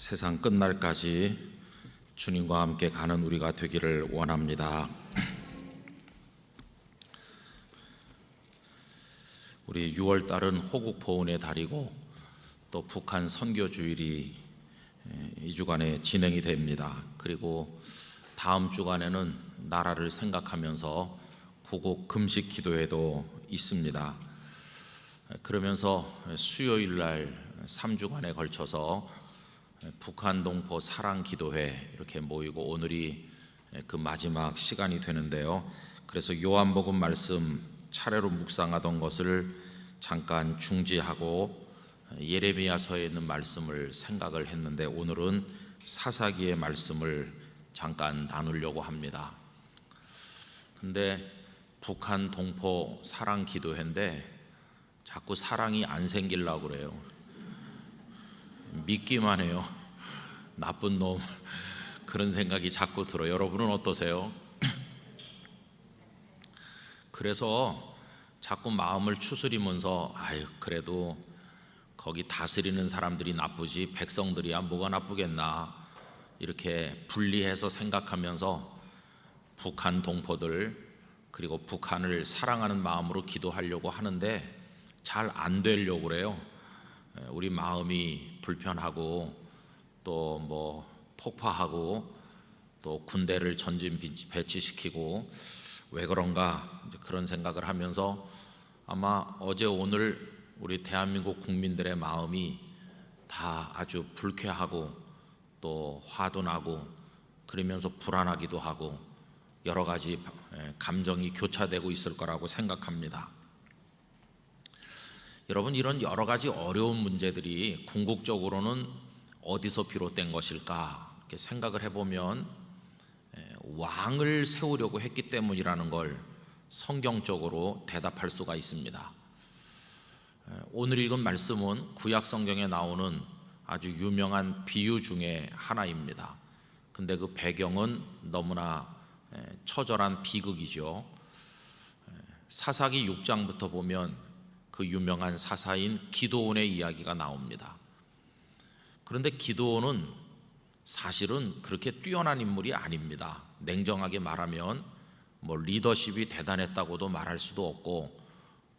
세상 끝날까지 주님과 함께 가는 우리가 되기를 원합니다. 우리 6월달은 호국 보훈의 달이고 또 북한 선교 주일이 2주간에 진행이 됩니다. 그리고 다음 주간에는 나라를 생각하면서 구국 금식 기도회도 있습니다. 그러면서 수요일 날 3주간에 걸쳐서 북한 동포 사랑 기도회 이렇게 모이고 오늘이 그 마지막 시간이 되는데요. 그래서 요한복음 말씀 차례로 묵상하던 것을 잠깐 중지하고 예레미야서에 있는 말씀을 생각을 했는데 오늘은 사사기의 말씀을 잠깐 나누려고 합니다. 근데 북한 동포 사랑 기도회인데 자꾸 사랑이 안 생기려고 그래요. 믿기만 해요. 나쁜 놈 그런 생각이 자꾸 들어요. 여러분은 어떠세요? 그래서 자꾸 마음을 추스리면서 그래도 거기 다스리는 사람들이 나쁘지 백성들이야 뭐가 나쁘겠나 이렇게 분리해서 생각하면서 북한 동포들 그리고 북한을 사랑하는 마음으로 기도하려고 하는데 잘 안 되려고 그래요. 우리 마음이 불편하고 또 뭐 폭파하고 또 군대를 전진 배치시키고 왜 그런가 이제 그런 생각을 하면서 아마 어제 오늘 우리 대한민국 국민들의 마음이 다 아주 불쾌하고 또 화도 나고 그러면서 불안하기도 하고 여러 가지 감정이 교차되고 있을 거라고 생각합니다. 여러분, 이런 여러 가지 어려운 문제들이 궁극적으로는 어디서 비롯된 것일까 이렇게 생각을 해보면 왕을 세우려고 했기 때문이라는 걸 성경적으로 대답할 수가 있습니다. 오늘 읽은 말씀은 구약 성경에 나오는 아주 유명한 비유 중에 하나입니다. 근데 그 배경은 너무나 처절한 비극이죠. 사사기 6장부터 보면 그 유명한 사사인 기드온의 이야기가 나옵니다. 그런데 기드온은 사실은 그렇게 뛰어난 인물이 아닙니다. 냉정하게 말하면 뭐 리더십이 대단했다고도 말할 수도 없고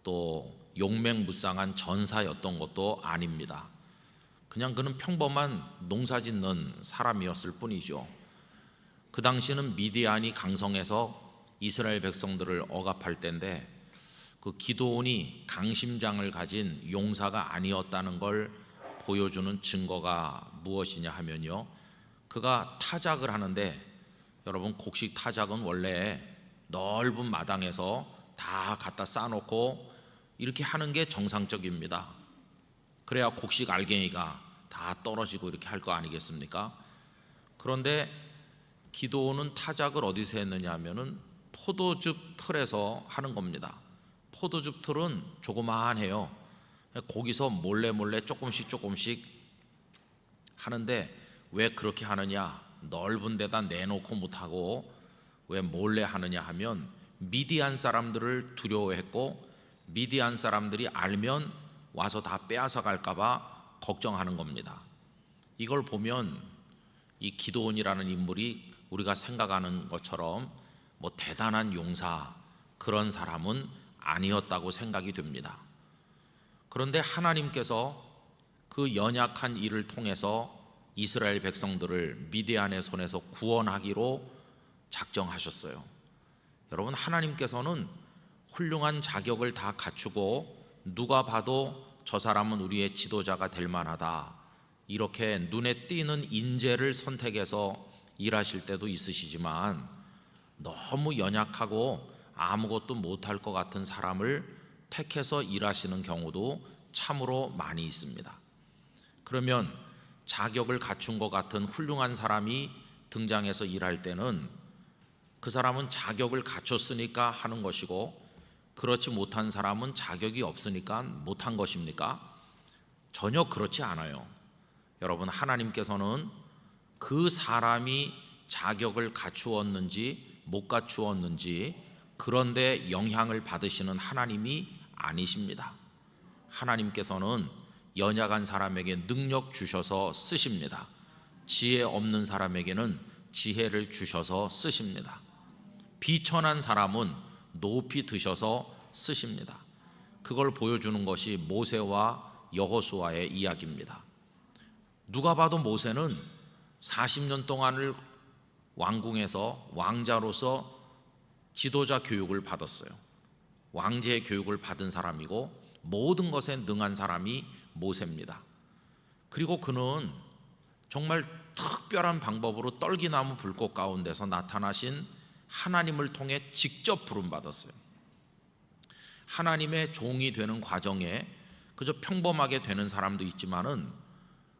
또 용맹무쌍한 전사였던 것도 아닙니다. 그냥 그는 평범한 농사짓는 사람이었을 뿐이죠. 그 당시는 미디안이 강성해서 이스라엘 백성들을 억압할 때인데 그 기드온이 강심장을 가진 용사가 아니었다는 걸 보여주는 증거가 무엇이냐 하면요, 그가 타작을 하는데 여러분 곡식 타작은 원래 넓은 마당에서 다 갖다 쌓아놓고 이렇게 하는 게 정상적입니다. 그래야 곡식 알갱이가 다 떨어지고 이렇게 할 거 아니겠습니까? 그런데 기드온은 타작을 어디서 했느냐 하면은 포도즙 틀에서 하는 겁니다. 포도즙 틀은 조그마해요. 거기서 몰래 조금씩 하는데 왜 그렇게 하느냐, 넓은 데다 내놓고 못하고 왜 몰래 하느냐 하면 미디안 사람들을 두려워했고 미디안 사람들이 알면 와서 다 빼앗아 갈까봐 걱정하는 겁니다. 이걸 보면 이 기드온이라는 인물이 우리가 생각하는 것처럼 뭐 대단한 용사 그런 사람은 아니었다고 생각이 됩니다. 그런데 하나님께서 그 연약한 일을 통해서 이스라엘 백성들을 미디안의 손에서 구원하기로 작정하셨어요. 여러분, 하나님께서는 훌륭한 자격을 다 갖추고 누가 봐도 저 사람은 우리의 지도자가 될 만하다 이렇게 눈에 띄는 인재를 선택해서 일하실 때도 있으시지만 너무 연약하고 아무것도 못할 것 같은 사람을 택해서 일하시는 경우도 참으로 많이 있습니다. 그러면 자격을 갖춘 것 같은 훌륭한 사람이 등장해서 일할 때는 그 사람은 자격을 갖췄으니까 하는 것이고 그렇지 못한 사람은 자격이 없으니까 못한 것입니까? 전혀 그렇지 않아요. 여러분, 하나님께서는 그 사람이 자격을 갖추었는지 못 갖추었는지 그런데 영향을 받으시는 하나님이 아니십니다. 하나님께서는 연약한 사람에게 능력 주셔서 쓰십니다. 지혜 없는 사람에게는 지혜를 주셔서 쓰십니다. 비천한 사람은 높이 드셔서 쓰십니다. 그걸 보여주는 것이 모세와 여호수아의 이야기입니다. 누가 봐도 모세는 40년 동안을 왕궁에서 왕자로서 지도자 교육을 받았어요. 왕제의 교육을 받은 사람이고 모든 것에 능한 사람이 모세입니다. 그리고 그는 정말 특별한 방법으로 떨기나무 불꽃 가운데서 나타나신 하나님을 통해 직접 부름받았어요. 하나님의 종이 되는 과정에 그저 평범하게 되는 사람도 있지만은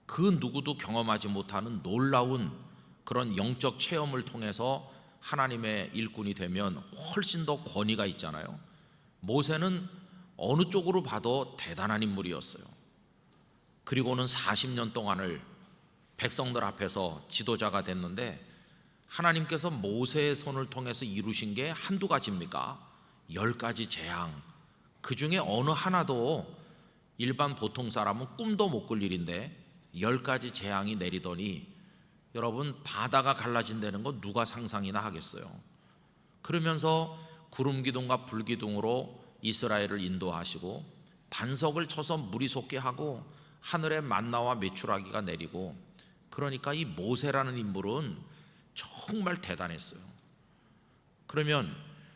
그 누구도 경험하지 못하는 놀라운 그런 영적 체험을 통해서 하나님의 일꾼이 되면 훨씬 더 권위가 있잖아요. 모세는 어느 쪽으로 봐도 대단한 인물이었어요. 그리고는 40년 동안을 백성들 앞에서 지도자가 됐는데 하나님께서 모세의 손을 통해서 이루신 게 한두 가지입니까? 10가지 재앙. 그 중에 어느 하나도 일반 보통 사람은 꿈도 못 꿀 일인데 10가지 재앙이 내리더니 여러분, 바다가 갈라진다는 거 누가 상상이나 하겠어요? 그러면서 구름 기둥과 불 기둥으로 이스라엘을 인도하시고 반석을 쳐서 물이 솟게 하고 하늘에 만나와 메추라기가 내리고, 그러니까 이 모세라는 인물은 정말 대단했어요. 그러면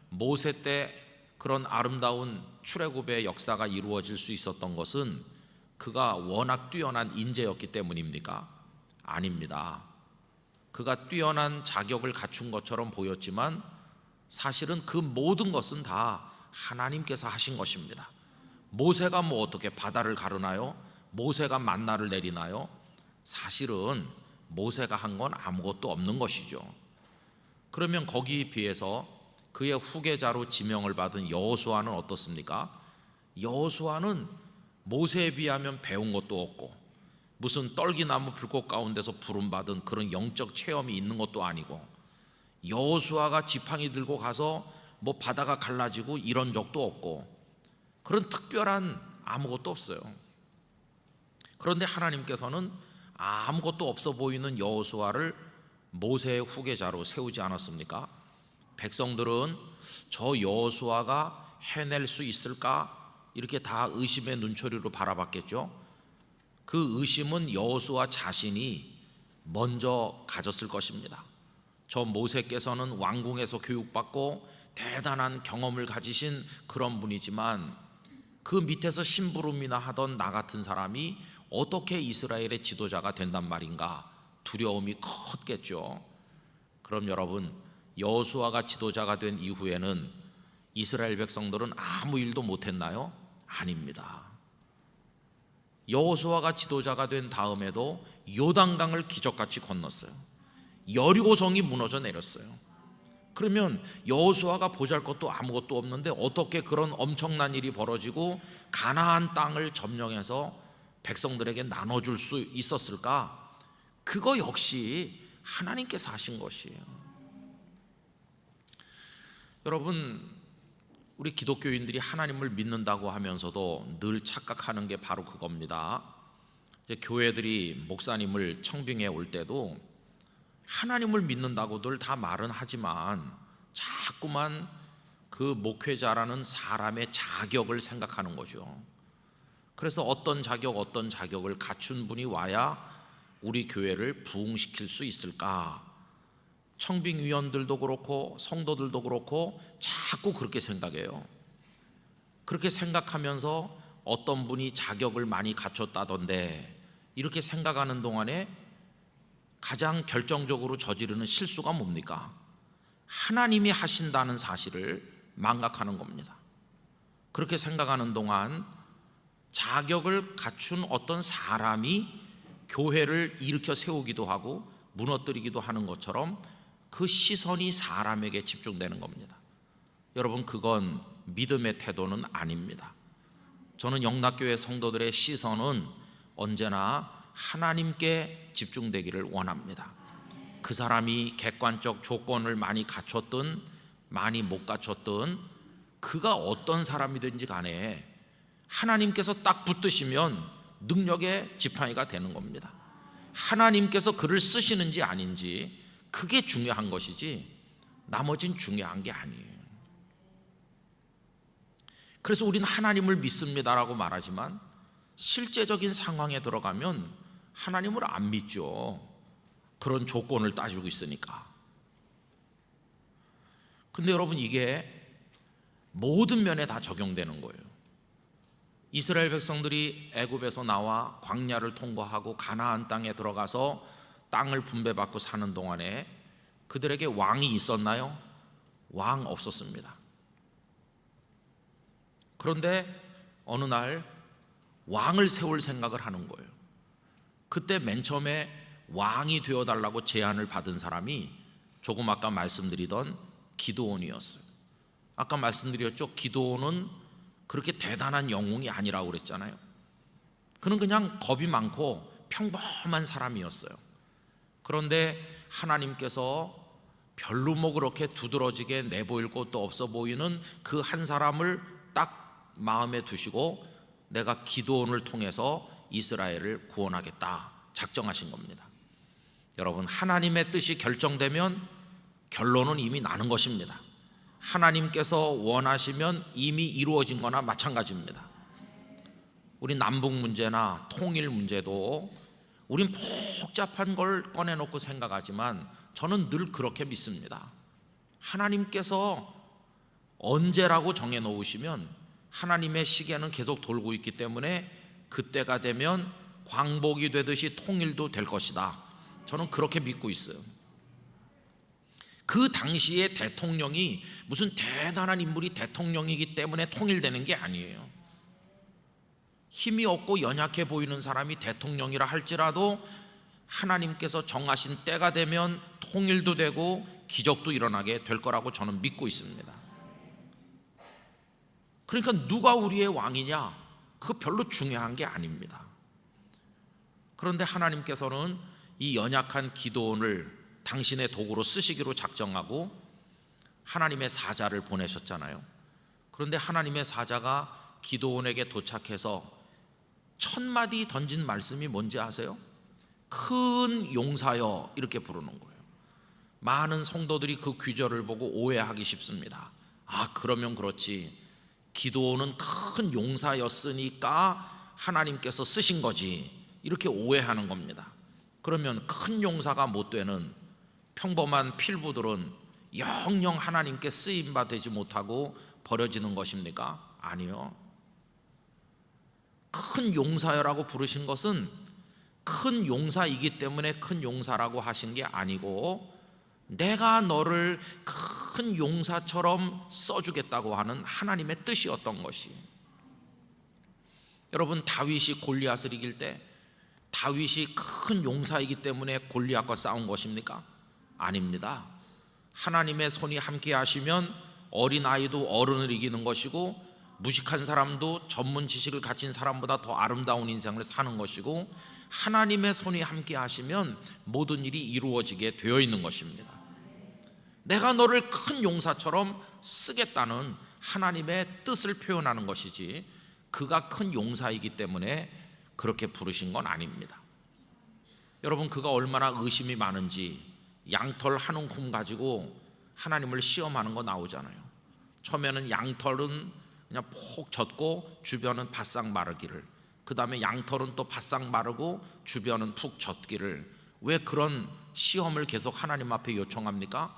모세 때 그런 아름다운 출애굽의 역사가 이루어질 수 있었던 것은 그가 워낙 뛰어난 인재였기 때문입니까? 아닙니다. 그가 뛰어난 자격을 갖춘 것처럼 보였지만 사실은 그 모든 것은 다 하나님께서 하신 것입니다. 모세가 뭐 어떻게 바다를 가르나요? 모세가 만나를 내리나요? 사실은 모세가 한 건 아무것도 없는 것이죠. 그러면 거기에 비해서 그의 후계자로 지명을 받은 여호수아는 어떻습니까? 여호수아는 모세에 비하면 배운 것도 없고 무슨 떨기나무 불꽃 가운데서 부름받은 그런 영적 체험이 있는 것도 아니고, 여호수아가 지팡이 들고 가서 뭐 바다가 갈라지고 이런 적도 없고 그런 특별한 아무것도 없어요. 그런데 하나님께서는 아무것도 없어 보이는 여호수아를 모세의 후계자로 세우지 않았습니까? 백성들은 저 여호수아가 해낼 수 있을까? 이렇게 다 의심의 눈초리로 바라봤겠죠. 그 의심은 여호수아 자신이 먼저 가졌을 것입니다. 저 모세께서는 왕궁에서 교육받고 대단한 경험을 가지신 그런 분이지만 그 밑에서 심부름이나 하던 나 같은 사람이 어떻게 이스라엘의 지도자가 된단 말인가, 두려움이 컸겠죠. 그럼 여러분, 여호수아가 지도자가 된 이후에는 이스라엘 백성들은 아무 일도 못했나요? 아닙니다. 여호수아가 지도자가 된 다음에도 요단강을 기적같이 건넜어요. 여리고성이 무너져 내렸어요. 그러면 여호수아가 보잘것도 아무것도 없는데 어떻게 그런 엄청난 일이 벌어지고 가나안 땅을 점령해서 백성들에게 나눠줄 수 있었을까? 그거 역시 하나님께서 하신 것이에요. 여러분, 우리 기독교인들이 하나님을 믿는다고 하면서도 늘 착각하는 게 바로 그겁니다. 이제 교회들이 목사님을 청빙해 올 때도 하나님을 믿는다고들 다 말은 하지만 자꾸만 그 목회자라는 사람의 자격을 생각하는 거죠. 그래서 어떤 자격을 갖춘 분이 와야 우리 교회를 부흥시킬 수 있을까? 청빙위원들도 그렇고 성도들도 그렇고 자꾸 그렇게 생각해요. 그렇게 생각하면서 어떤 분이 자격을 많이 갖췄다던데 이렇게 생각하는 동안에 가장 결정적으로 저지르는 실수가 뭡니까? 하나님이 하신다는 사실을 망각하는 겁니다. 그렇게 생각하는 동안 자격을 갖춘 어떤 사람이 교회를 일으켜 세우기도 하고 무너뜨리기도 하는 것처럼 그 시선이 사람에게 집중되는 겁니다. 여러분, 그건 믿음의 태도는 아닙니다. 저는 영락교회 성도들의 시선은 언제나 하나님께 집중되기를 원합니다. 그 사람이 객관적 조건을 많이 갖췄든 많이 못 갖췄든 그가 어떤 사람이든지 간에 하나님께서 딱 붙드시면 능력의 지팡이가 되는 겁니다. 하나님께서 그를 쓰시는지 아닌지 그게 중요한 것이지 나머진 중요한 게 아니에요. 그래서 우리는 하나님을 믿습니다라고 말하지만 실제적인 상황에 들어가면 하나님을 안 믿죠. 그런 조건을 따지고 있으니까. 근데 여러분, 이게 모든 면에 다 적용되는 거예요. 이스라엘 백성들이 애굽에서 나와 광야를 통과하고 가나안 땅에 들어가서 땅을 분배받고 사는 동안에 그들에게 왕이 있었나요? 왕 없었습니다. 그런데 어느 날 왕을 세울 생각을 하는 거예요. 그때 맨 처음에 왕이 되어달라고 제안을 받은 사람이 조금 아까 말씀드리던 기드온이었어요. 아까 말씀드렸죠. 기드온은 그렇게 대단한 영웅이 아니라고 그랬잖아요. 그는 그냥 겁이 많고 평범한 사람이었어요. 그런데 하나님께서 별로 뭐 그렇게 두드러지게 내보일 것도 없어 보이는 그 한 사람을 딱 마음에 두시고 내가 기드온을 통해서 이스라엘을 구원하겠다 작정하신 겁니다. 여러분, 하나님의 뜻이 결정되면 결론은 이미 나는 것입니다. 하나님께서 원하시면 이미 이루어진 거나 마찬가지입니다. 우리 남북 문제나 통일 문제도 우린 복잡한 걸 꺼내놓고 생각하지만 저는 늘 그렇게 믿습니다. 하나님께서 언제라고 정해놓으시면 하나님의 시계는 계속 돌고 있기 때문에 그때가 되면 광복이 되듯이 통일도 될 것이다. 저는 그렇게 믿고 있어요. 그 당시의 대통령이 무슨 대단한 인물이 대통령이기 때문에 통일되는 게 아니에요. 힘이 없고 연약해 보이는 사람이 대통령이라 할지라도 하나님께서 정하신 때가 되면 통일도 되고 기적도 일어나게 될 거라고 저는 믿고 있습니다. 그러니까 누가 우리의 왕이냐? 그거 별로 중요한 게 아닙니다. 그런데 하나님께서는 이 연약한 기드온을 당신의 도구로 쓰시기로 작정하고 하나님의 사자를 보내셨잖아요. 그런데 하나님의 사자가 기드온에게 도착해서 첫 마디 던진 말씀이 뭔지 아세요? 큰 용사여, 이렇게 부르는 거예요. 많은 성도들이 그 귀절을 보고 오해하기 쉽습니다. 아, 그러면 그렇지, 기드온은 큰 용사였으니까 하나님께서 쓰신 거지, 이렇게 오해하는 겁니다. 그러면 큰 용사가 못 되는 평범한 필부들은 영영 하나님께 쓰임받지 못하고 버려지는 것입니까? 아니요. 큰 용사여라고 부르신 것은 큰 용사이기 때문에 큰 용사라고 하신 게 아니고 내가 너를 큰 용사처럼 써주겠다고 하는 하나님의 뜻이었던 것이. 여러분, 다윗이 골리앗을 이길 때 다윗이 큰 용사이기 때문에 골리앗과 싸운 것입니까? 아닙니다. 하나님의 손이 함께 하시면 어린아이도 어른을 이기는 것이고 무식한 사람도 전문 지식을 가진 사람보다 더 아름다운 인생을 사는 것이고 하나님의 손이 함께 하시면 모든 일이 이루어지게 되어 있는 것입니다. 내가 너를 큰 용사처럼 쓰겠다는 하나님의 뜻을 표현하는 것이지 그가 큰 용사이기 때문에 그렇게 부르신 건 아닙니다. 여러분, 그가 얼마나 의심이 많은지 양털 한 움큼 가지고 하나님을 시험하는 거 나오잖아요. 처음에는 양털은 그냥 폭 젖고 주변은 바싹 마르기를, 그 다음에 양털은 또 바싹 마르고 주변은 푹 젖기를. 왜 그런 시험을 계속 하나님 앞에 요청합니까?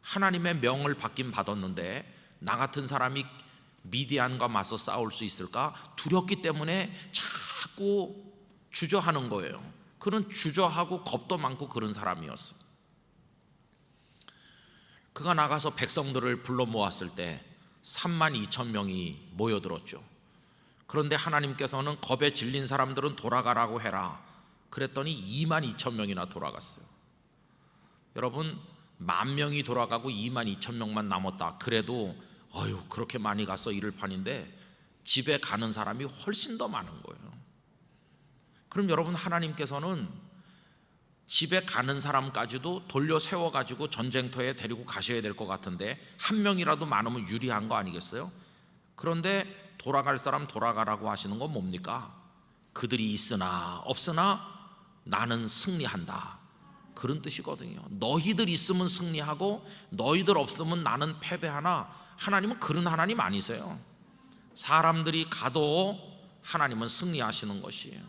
하나님의 명을 받긴 받았는데 나 같은 사람이 미디안과 맞서 싸울 수 있을까? 두렵기 때문에 자꾸 주저하는 거예요. 그는 주저하고 겁도 많고 그런 사람이었어요. 그가 나가서 백성들을 불러 모았을 때 32,000명이 모여들었죠. 그런데 하나님께서는 겁에 질린 사람들은 돌아가라고 해라 그랬더니 22,000명이나 돌아갔어요. 여러분, 10,000명이 돌아가고 22,000명만 남았다 그래도 어휴, 그렇게 많이 가서 잃을 판인데 집에 가는 사람이 훨씬 더 많은 거예요. 그럼 여러분, 하나님께서는 집에 가는 사람까지도 돌려 세워가지고 전쟁터에 데리고 가셔야 될 것 같은데 한 명이라도 많으면 유리한 거 아니겠어요? 그런데 돌아갈 사람 돌아가라고 하시는 건 뭡니까? 그들이 있으나 없으나 나는 승리한다, 그런 뜻이거든요. 너희들 있으면 승리하고 너희들 없으면 나는 패배하나, 하나님은 그런 하나님 아니세요. 사람들이 가도 하나님은 승리하시는 것이에요.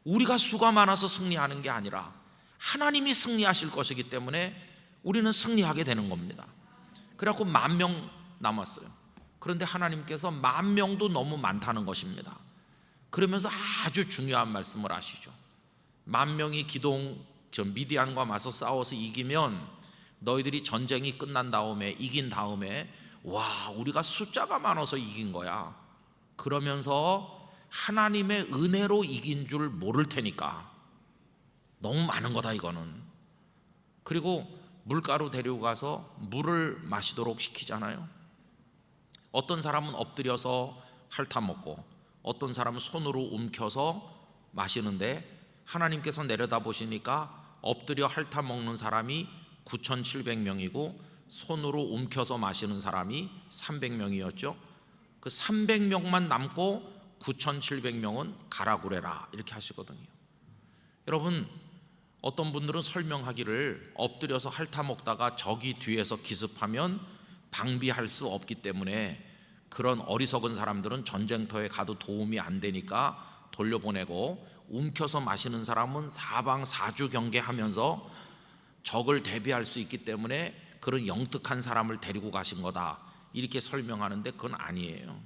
우리가 수가 많아서 승리하는 게 아니라 하나님이 승리하실 것이기 때문에 우리는 승리하게 되는 겁니다. 그래갖고 10,000명 남았어요. 그런데 하나님께서 10,000명도 너무 많다는 것입니다. 그러면서 아주 중요한 말씀을 하시죠. 10,000명이 미디안과 맞서 싸워서 이기면 너희들이 전쟁이 끝난 다음에, 이긴 다음에, 와, 우리가 숫자가 많아서 이긴 거야, 그러면서 하나님의 은혜로 이긴 줄 모를 테니까 너무 많은 거다 이거는. 그리고 물가로 데리고 가서 물을 마시도록 시키잖아요. 어떤 사람은 엎드려서 핥아먹고 어떤 사람은 손으로 움켜서 마시는데, 하나님께서 내려다 보시니까 엎드려 핥아먹는 사람이 9,700명이고 손으로 움켜서 마시는 사람이 300명이었죠. 그 300명만 남고 9,700명은 가라 그래라, 이렇게 하시거든요. 여러분, 어떤 분들은 설명하기를 엎드려서 핥아먹다가 적이 뒤에서 기습하면 방비할 수 없기 때문에 그런 어리석은 사람들은 전쟁터에 가도 도움이 안 되니까 돌려보내고, 움켜서 마시는 사람은 사방사주 경계하면서 적을 대비할 수 있기 때문에 그런 영특한 사람을 데리고 가신 거다, 이렇게 설명하는데 그건 아니에요.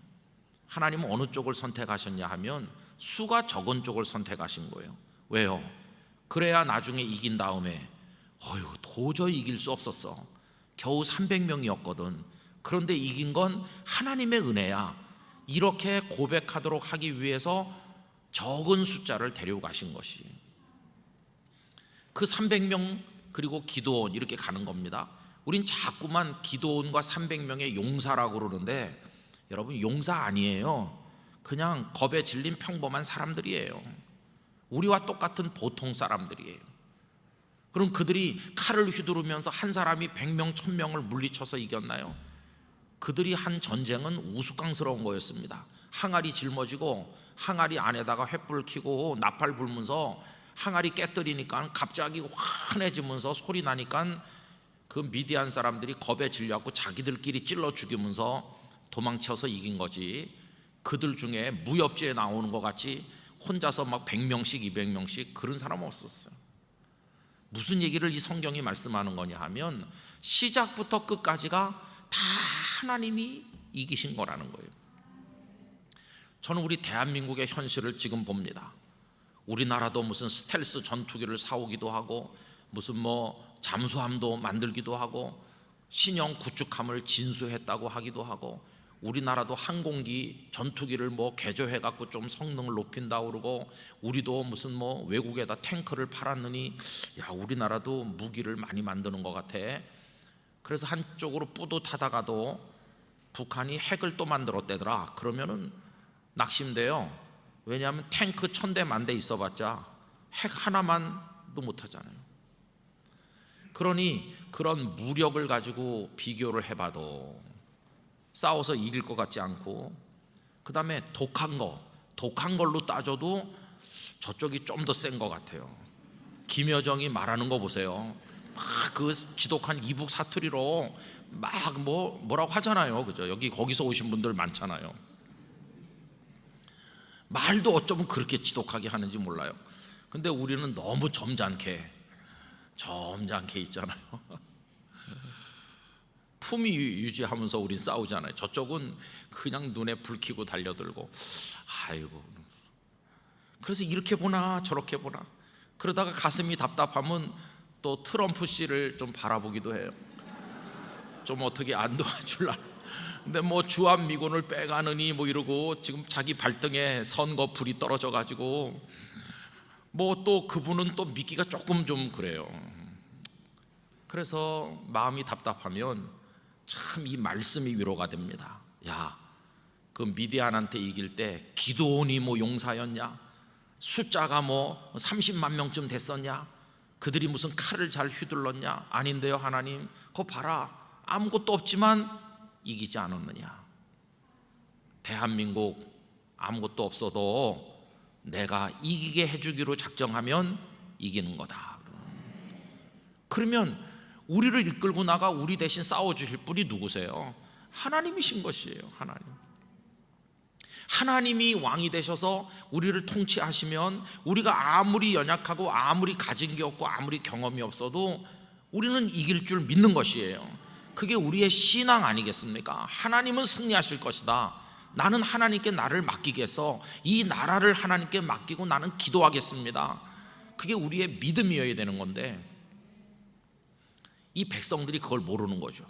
하나님은 어느 쪽을 선택하셨냐 하면 수가 적은 쪽을 선택하신 거예요. 왜요? 그래야 나중에 이긴 다음에 도저히 이길 수 없었어, 겨우 300명이었거든, 그런데 이긴 건 하나님의 은혜야, 이렇게 고백하도록 하기 위해서 적은 숫자를 데리고 가신 것이, 그 300명 그리고 기드온 이렇게 가는 겁니다. 우린 자꾸만 기드온과 300명의 용사라고 그러는데, 여러분, 용사 아니에요. 그냥 겁에 질린 평범한 사람들이에요. 우리와 똑같은 보통 사람들이에요. 그럼 그들이 칼을 휘두르면서 한 사람이 100명, 1000명을 물리쳐서 이겼나요? 그들이 한 전쟁은 우스꽝스러운 거였습니다. 항아리 짊어지고 항아리 안에다가 횃불 켜고 나팔 불면서 항아리 깨뜨리니까 갑자기 환해지면서 소리 나니까 그 미디안 사람들이 겁에 질려갖고 자기들끼리 찔러 죽이면서 도망쳐서 이긴 거지, 그들 중에 무협지에 나오는 것 같이 혼자서 막 100명씩 200명씩 그런 사람은 없었어요. 무슨 얘기를 이 성경이 말씀하는 거냐 하면 시작부터 끝까지가 다 하나님이 이기신 거라는 거예요. 저는 우리 대한민국의 현실을 지금 봅니다. 우리나라도 무슨 스텔스 전투기를 사오기도 하고 무슨 잠수함도 만들기도 하고 신형 구축함을 진수했다고 하기도 하고, 우리나라도 항공기 전투기를 개조해 갖고 좀 성능을 높인다고 그러고, 우리도 무슨 외국에다 탱크를 팔았느니 야, 우리나라도 무기를 많이 만드는 것 같아. 그래서 한쪽으로 뿌듯하다가도 북한이 핵을 또 만들었대더라, 그러면은 낙심돼요. 왜냐하면 탱크 1000대 10,000대 있어봤자 핵 하나만도 못하잖아요. 그러니 그런 무력을 가지고 비교를 해봐도 싸워서 이길 것 같지 않고, 그 다음에 독한 걸로 따져도 저쪽이 좀 더 센 것 같아요. 김여정이 말하는 거 보세요. 막 그 지독한 이북 사투리로 막 뭐라고 하잖아요, 그죠? 거기서 오신 분들 많잖아요. 말도 어쩌면 그렇게 지독하게 하는지 몰라요. 근데 우리는 너무 점잖게 있잖아요. 품위 유지하면서 우린 싸우잖아요. 저쪽은 그냥 눈에 불 켜고 달려들고, 아이고, 그래서 이렇게 보나 저렇게 보나, 그러다가 가슴이 답답하면 또 트럼프 씨를 좀 바라보기도 해요. 좀 어떻게 안 도와줄라. 근데 주한미군을 빼가느니 이러고 지금 자기 발등에 선거 불이 떨어져 가지고 또 그분은 또 믿기가 조금 좀 그래요. 그래서 마음이 답답하면 참 이 말씀이 위로가 됩니다. 야, 그 미디안한테 이길 때 기드온이 용사였냐? 숫자가 30만 명쯤 됐었냐? 그들이 무슨 칼을 잘 휘둘렀냐? 아닌데요, 하나님, 그거 봐라, 아무것도 없지만 이기지 않았느냐? 대한민국 아무것도 없어도 내가 이기게 해주기로 작정하면 이기는 거다. 그러면 우리를 이끌고 나가 우리 대신 싸워주실 분이 누구세요? 하나님이신 것이에요. 하나님이 왕이 되셔서 우리를 통치하시면 우리가 아무리 연약하고 아무리 가진 게 없고 아무리 경험이 없어도 우리는 이길 줄 믿는 것이에요. 그게 우리의 신앙 아니겠습니까? 하나님은 승리하실 것이다. 나는 하나님께 나를 맡기겠어. 이 나라를 하나님께 맡기고 나는 기도하겠습니다. 그게 우리의 믿음이어야 되는 건데 이 백성들이 그걸 모르는 거죠.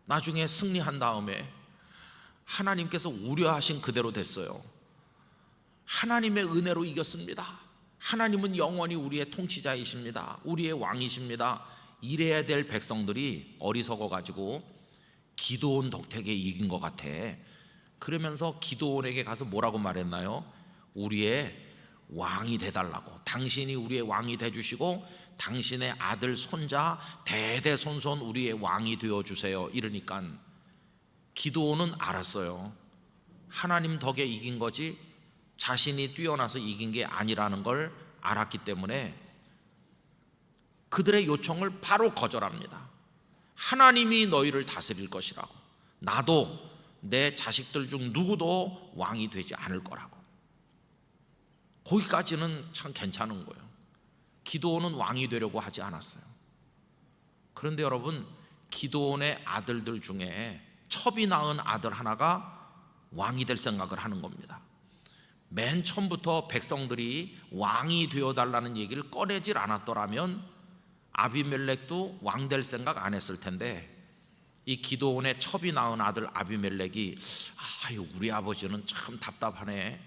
나중에 승리한 다음에 하나님께서 우려하신 그대로 됐어요. 하나님의 은혜로 이겼습니다. 하나님은 영원히 우리의 통치자이십니다. 우리의 왕이십니다. 이래야 될 백성들이 어리석어 가지고 기드온 덕택에 이긴 것 같아. 그러면서 기드온에게 가서 뭐라고 말했나요? 우리의 왕이 돼달라고. 당신이 우리의 왕이 돼주시고 당신의 아들 손자 대대손손 우리의 왕이 되어주세요. 이러니까 기드온은 알았어요. 하나님 덕에 이긴 거지 자신이 뛰어나서 이긴 게 아니라는 걸 알았기 때문에 그들의 요청을 바로 거절합니다. 하나님이 너희를 다스릴 것이라고. 나도 내 자식들 중 누구도 왕이 되지 않을 거라고. 거기까지는 참 괜찮은 거예요. 기드온은 왕이 되려고 하지 않았어요. 그런데 여러분, 기드온의 아들들 중에 첩이 낳은 아들 하나가 왕이 될 생각을 하는 겁니다. 맨 처음부터 백성들이 왕이 되어달라는 얘기를 꺼내질 않았더라면 아비멜렉도 왕 될 생각 안 했을 텐데 이 기드온의 첩이 낳은 아들 아비멜렉이 아유 우리 아버지는 참 답답하네.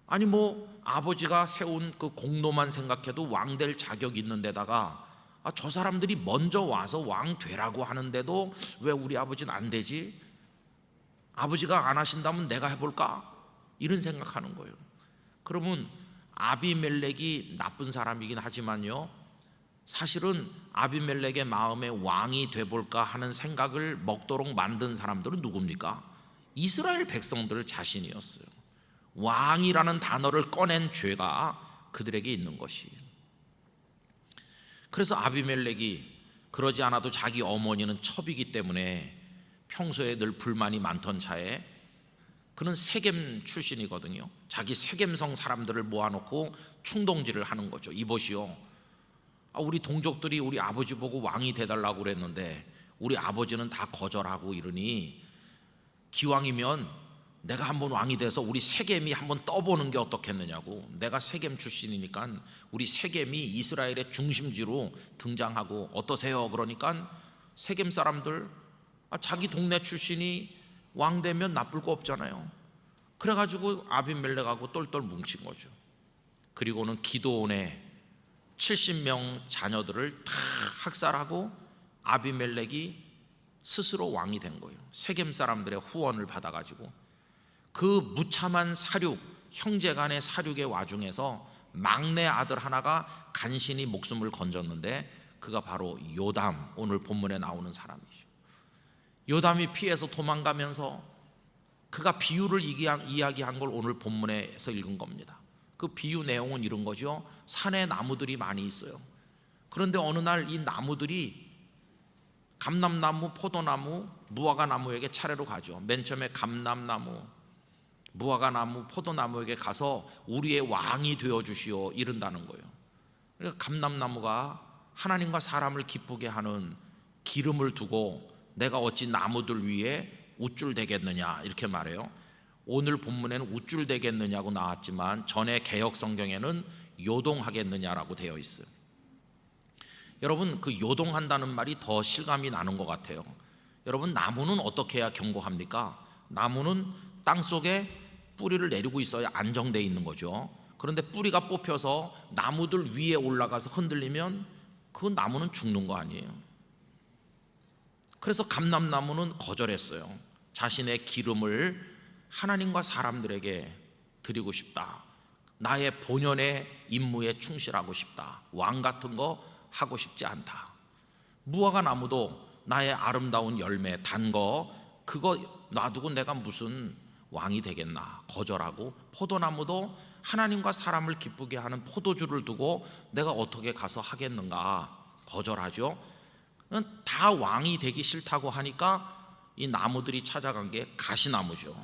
아니 뭐 아버지가 세운 그 공로만 생각해도 왕 될 자격이 있는 데다가 저 사람들이 먼저 와서 왕 되라고 하는데도 왜 우리 아버지는 안 되지? 아버지가 안 하신다면 내가 해볼까? 이런 생각하는 거예요. 그러면 아비멜렉이 나쁜 사람이긴 하지만요, 사실은 아비멜렉의 마음에 왕이 돼볼까 하는 생각을 먹도록 만든 사람들은 누굽니까? 이스라엘 백성들 자신이었어요. 왕이라는 단어를 꺼낸 죄가 그들에게 있는 것이에요. 그래서 아비멜렉이 그러지 않아도 자기 어머니는 첩이기 때문에 평소에 늘 불만이 많던 차에 그는 세겜 출신이거든요. 자기 세겜성 사람들을 모아놓고 충동질을 하는 거죠. 이보시오, 우리 동족들이 우리 아버지 보고 왕이 돼달라고 그랬는데 우리 아버지는 다 거절하고 이러니 기왕이면 내가 한번 왕이 돼서 우리 세겜이 한번 떠보는 게 어떻겠느냐고. 내가 세겜 출신이니까 우리 세겜이 이스라엘의 중심지로 등장하고 어떠세요? 그러니까 세겜 사람들 자기 동네 출신이 왕 되면 나쁠 거 없잖아요. 그래가지고 아비멜렉하고 똘똘 뭉친 거죠. 그리고는 기드온의 70명 자녀들을 다 학살하고 아비멜렉이 스스로 왕이 된 거예요. 세겜 사람들의 후원을 받아가지고 그 무참한 사륙, 형제 간의 사륙의 와중에서 막내 아들 하나가 간신히 목숨을 건졌는데 그가 바로 요담, 오늘 본문에 나오는 사람이죠. 요담이 피해서 도망가면서 그가 비유를 이야기한 걸 오늘 본문에서 읽은 겁니다. 그 비유 내용은 이런 거죠. 산에 나무들이 많이 있어요. 그런데 어느 날 이 나무들이 감람나무, 포도나무, 무화과나무에게 차례로 가죠. 맨 처음에 감람나무, 무화과나무, 포도나무에게 가서 우리의 왕이 되어주시오 이른다는 거예요. 그러니까 감람나무가 하나님과 사람을 기쁘게 하는 기름을 두고 내가 어찌 나무들 위에 우쭐 되겠느냐 이렇게 말해요. 오늘 본문에는 우쭐 되겠느냐고 나왔지만 전에 개역 성경에는 요동하겠느냐라고 되어 있어요. 여러분, 그 요동한다는 말이 더 실감이 나는 것 같아요. 여러분, 나무는 어떻게 해야 견고합니까? 나무는 땅속에 뿌리를 내리고 있어야 안정되어 있는 거죠. 그런데 뿌리가 뽑혀서 나무들 위에 올라가서 흔들리면 그 나무는 죽는 거 아니에요. 그래서 감람나무는 거절했어요. 자신의 기름을 하나님과 사람들에게 드리고 싶다. 나의 본연의 임무에 충실하고 싶다. 왕 같은 거 하고 싶지 않다. 무화과 나무도 나의 아름다운 열매, 단 거 그거 놔두고 내가 무슨 왕이 되겠나 거절하고, 포도나무도 하나님과 사람을 기쁘게 하는 포도주를 두고 내가 어떻게 가서 하겠는가 거절하죠. 다 왕이 되기 싫다고 하니까 이 나무들이 찾아간 게 가시나무죠.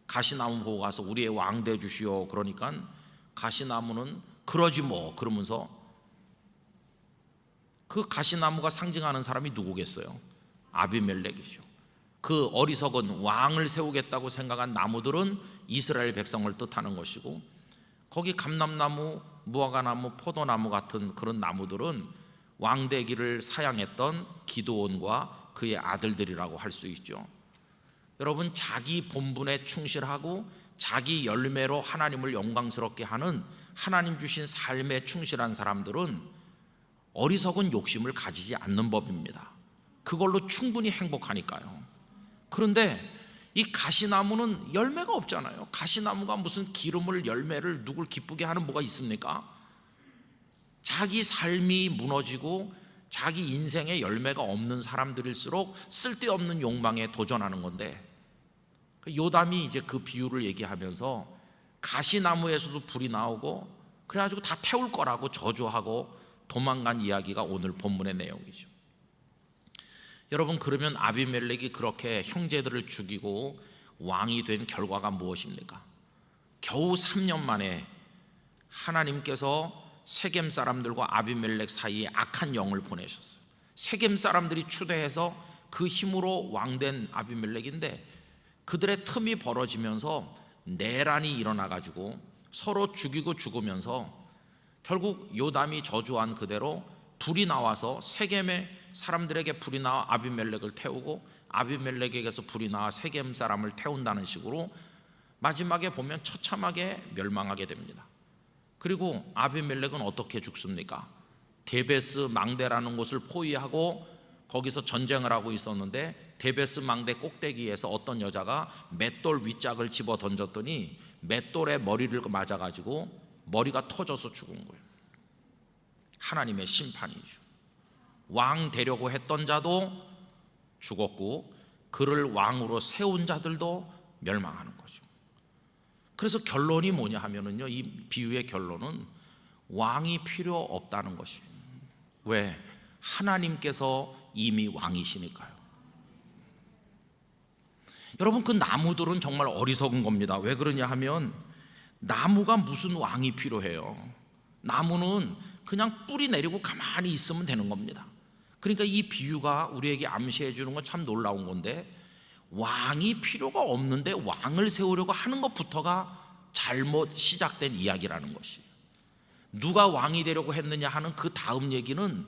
가시나무 보고 가서 우리의 왕 돼 주시오. 그러니까 가시나무는 그러지 뭐 그러면서, 그 가시나무가 상징하는 사람이 누구겠어요? 아비멜렉이죠. 그 어리석은 왕을 세우겠다고 생각한 나무들은 이스라엘 백성을 뜻하는 것이고, 거기 감람나무, 무화과나무, 포도나무 같은 그런 나무들은 왕되기를 사양했던 기드온과 그의 아들들이라고 할 수 있죠. 여러분, 자기 본분에 충실하고 자기 열매로 하나님을 영광스럽게 하는 하나님 주신 삶에 충실한 사람들은 어리석은 욕심을 가지지 않는 법입니다. 그걸로 충분히 행복하니까요. 그런데 이 가시나무는 열매가 없잖아요. 가시나무가 무슨 기름을, 열매를, 누굴 기쁘게 하는 뭐가 있습니까? 자기 삶이 무너지고 자기 인생에 열매가 없는 사람들일수록 쓸데없는 욕망에 도전하는 건데, 요담이 이제 그 비유를 얘기하면서 가시나무에서도 불이 나오고 그래가지고 다 태울 거라고 저주하고 도망간 이야기가 오늘 본문의 내용이죠. 여러분, 그러면 아비멜렉이 그렇게 형제들을 죽이고 왕이 된 결과가 무엇입니까? 겨우 3년 만에 하나님께서 세겜 사람들과 아비멜렉 사이에 악한 영을 보내셨어요. 세겜 사람들이 추대해서 그 힘으로 왕된 아비멜렉인데, 그들의 틈이 벌어지면서 내란이 일어나가지고 서로 죽이고 죽으면서 결국 요담이 저주한 그대로 불이 나와서 세겜의 사람들에게 불이 나와 아비멜렉을 태우고, 아비멜렉에게서 불이 나와 세겜 사람을 태운다는 식으로 마지막에 보면 처참하게 멸망하게 됩니다. 그리고 아비멜렉은 어떻게 죽습니까? 데베스 망대라는 곳을 포위하고 거기서 전쟁을 하고 있었는데, 데베스 망대 꼭대기에서 어떤 여자가 맷돌 윗짝을 집어 던졌더니 맷돌에 머리를 맞아가지고 머리가 터져서 죽은 거예요. 하나님의 심판이죠. 왕 되려고 했던 자도 죽었고 그를 왕으로 세운 자들도 멸망하는 거죠. 그래서 결론이 뭐냐 하면은요, 이 비유의 결론은 왕이 필요 없다는 것입니다. 왜? 하나님께서 이미 왕이시니까요. 여러분, 그 나무들은 정말 어리석은 겁니다. 왜 그러냐 하면 나무가 무슨 왕이 필요해요. 나무는 그냥 뿌리 내리고 가만히 있으면 되는 겁니다. 그러니까 이 비유가 우리에게 암시해 주는 건 참 놀라운 건데, 왕이 필요가 없는데 왕을 세우려고 하는 것부터가 잘못 시작된 이야기라는 것이에요. 누가 왕이 되려고 했느냐 하는 그 다음 얘기는,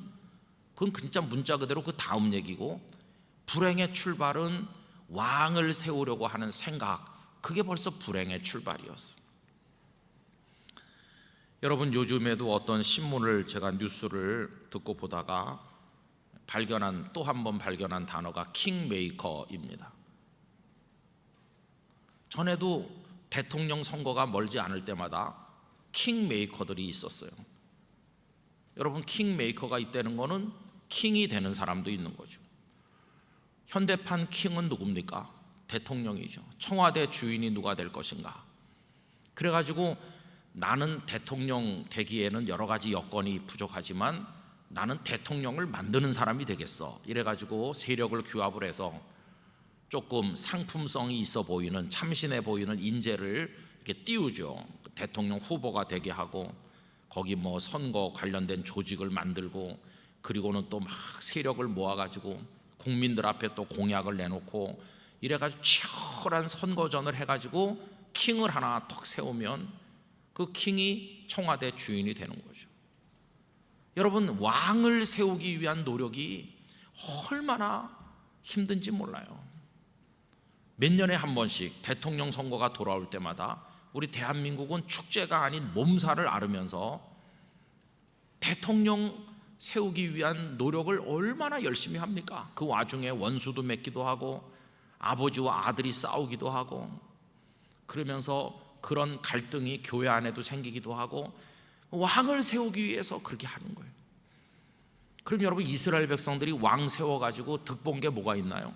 그건 진짜 문자 그대로 그 다음 얘기고, 불행의 출발은 왕을 세우려고 하는 생각, 그게 벌써 불행의 출발이었어요. 여러분, 요즘에도 어떤 신문을 제가 뉴스를 듣고 보다가 또 한 번 발견한 단어가 킹메이커입니다. 전에도 대통령 선거가 멀지 않을 때마다 킹메이커들이 있었어요. 여러분, 킹메이커가 있다는 거는 킹이 되는 사람도 있는 거죠. 현대판 킹은 누굽니까? 대통령이죠. 청와대 주인이 누가 될 것인가? 그래가지고 나는 대통령 되기에는 여러 가지 여건이 부족하지만 나는 대통령을 만드는 사람이 되겠어. 이래가지고 세력을 규합을 해서 조금 상품성이 있어 보이는, 참신해 보이는 인재를 이렇게 띄우죠. 대통령 후보가 되게 하고, 거기 뭐 선거 관련된 조직을 만들고, 그리고는 또 막 세력을 모아가지고 국민들 앞에 또 공약을 내놓고, 이래가지고 치열한 선거전을 해가지고 킹을 하나 턱 세우면 그 킹이 청와대 주인이 되는 거죠. 여러분, 왕을 세우기 위한 노력이 얼마나 힘든지 몰라요. 몇 년에 한 번씩 대통령 선거가 돌아올 때마다 우리 대한민국은 축제가 아닌 몸살을 앓으면서 대통령 세우기 위한 노력을 얼마나 열심히 합니까? 그 와중에 원수도 맺기도 하고 아버지와 아들이 싸우기도 하고, 그러면서 그런 갈등이 교회 안에도 생기기도 하고, 왕을 세우기 위해서 그렇게 하는 거예요. 그럼 여러분, 이스라엘 백성들이 왕 세워가지고 득본 게 뭐가 있나요?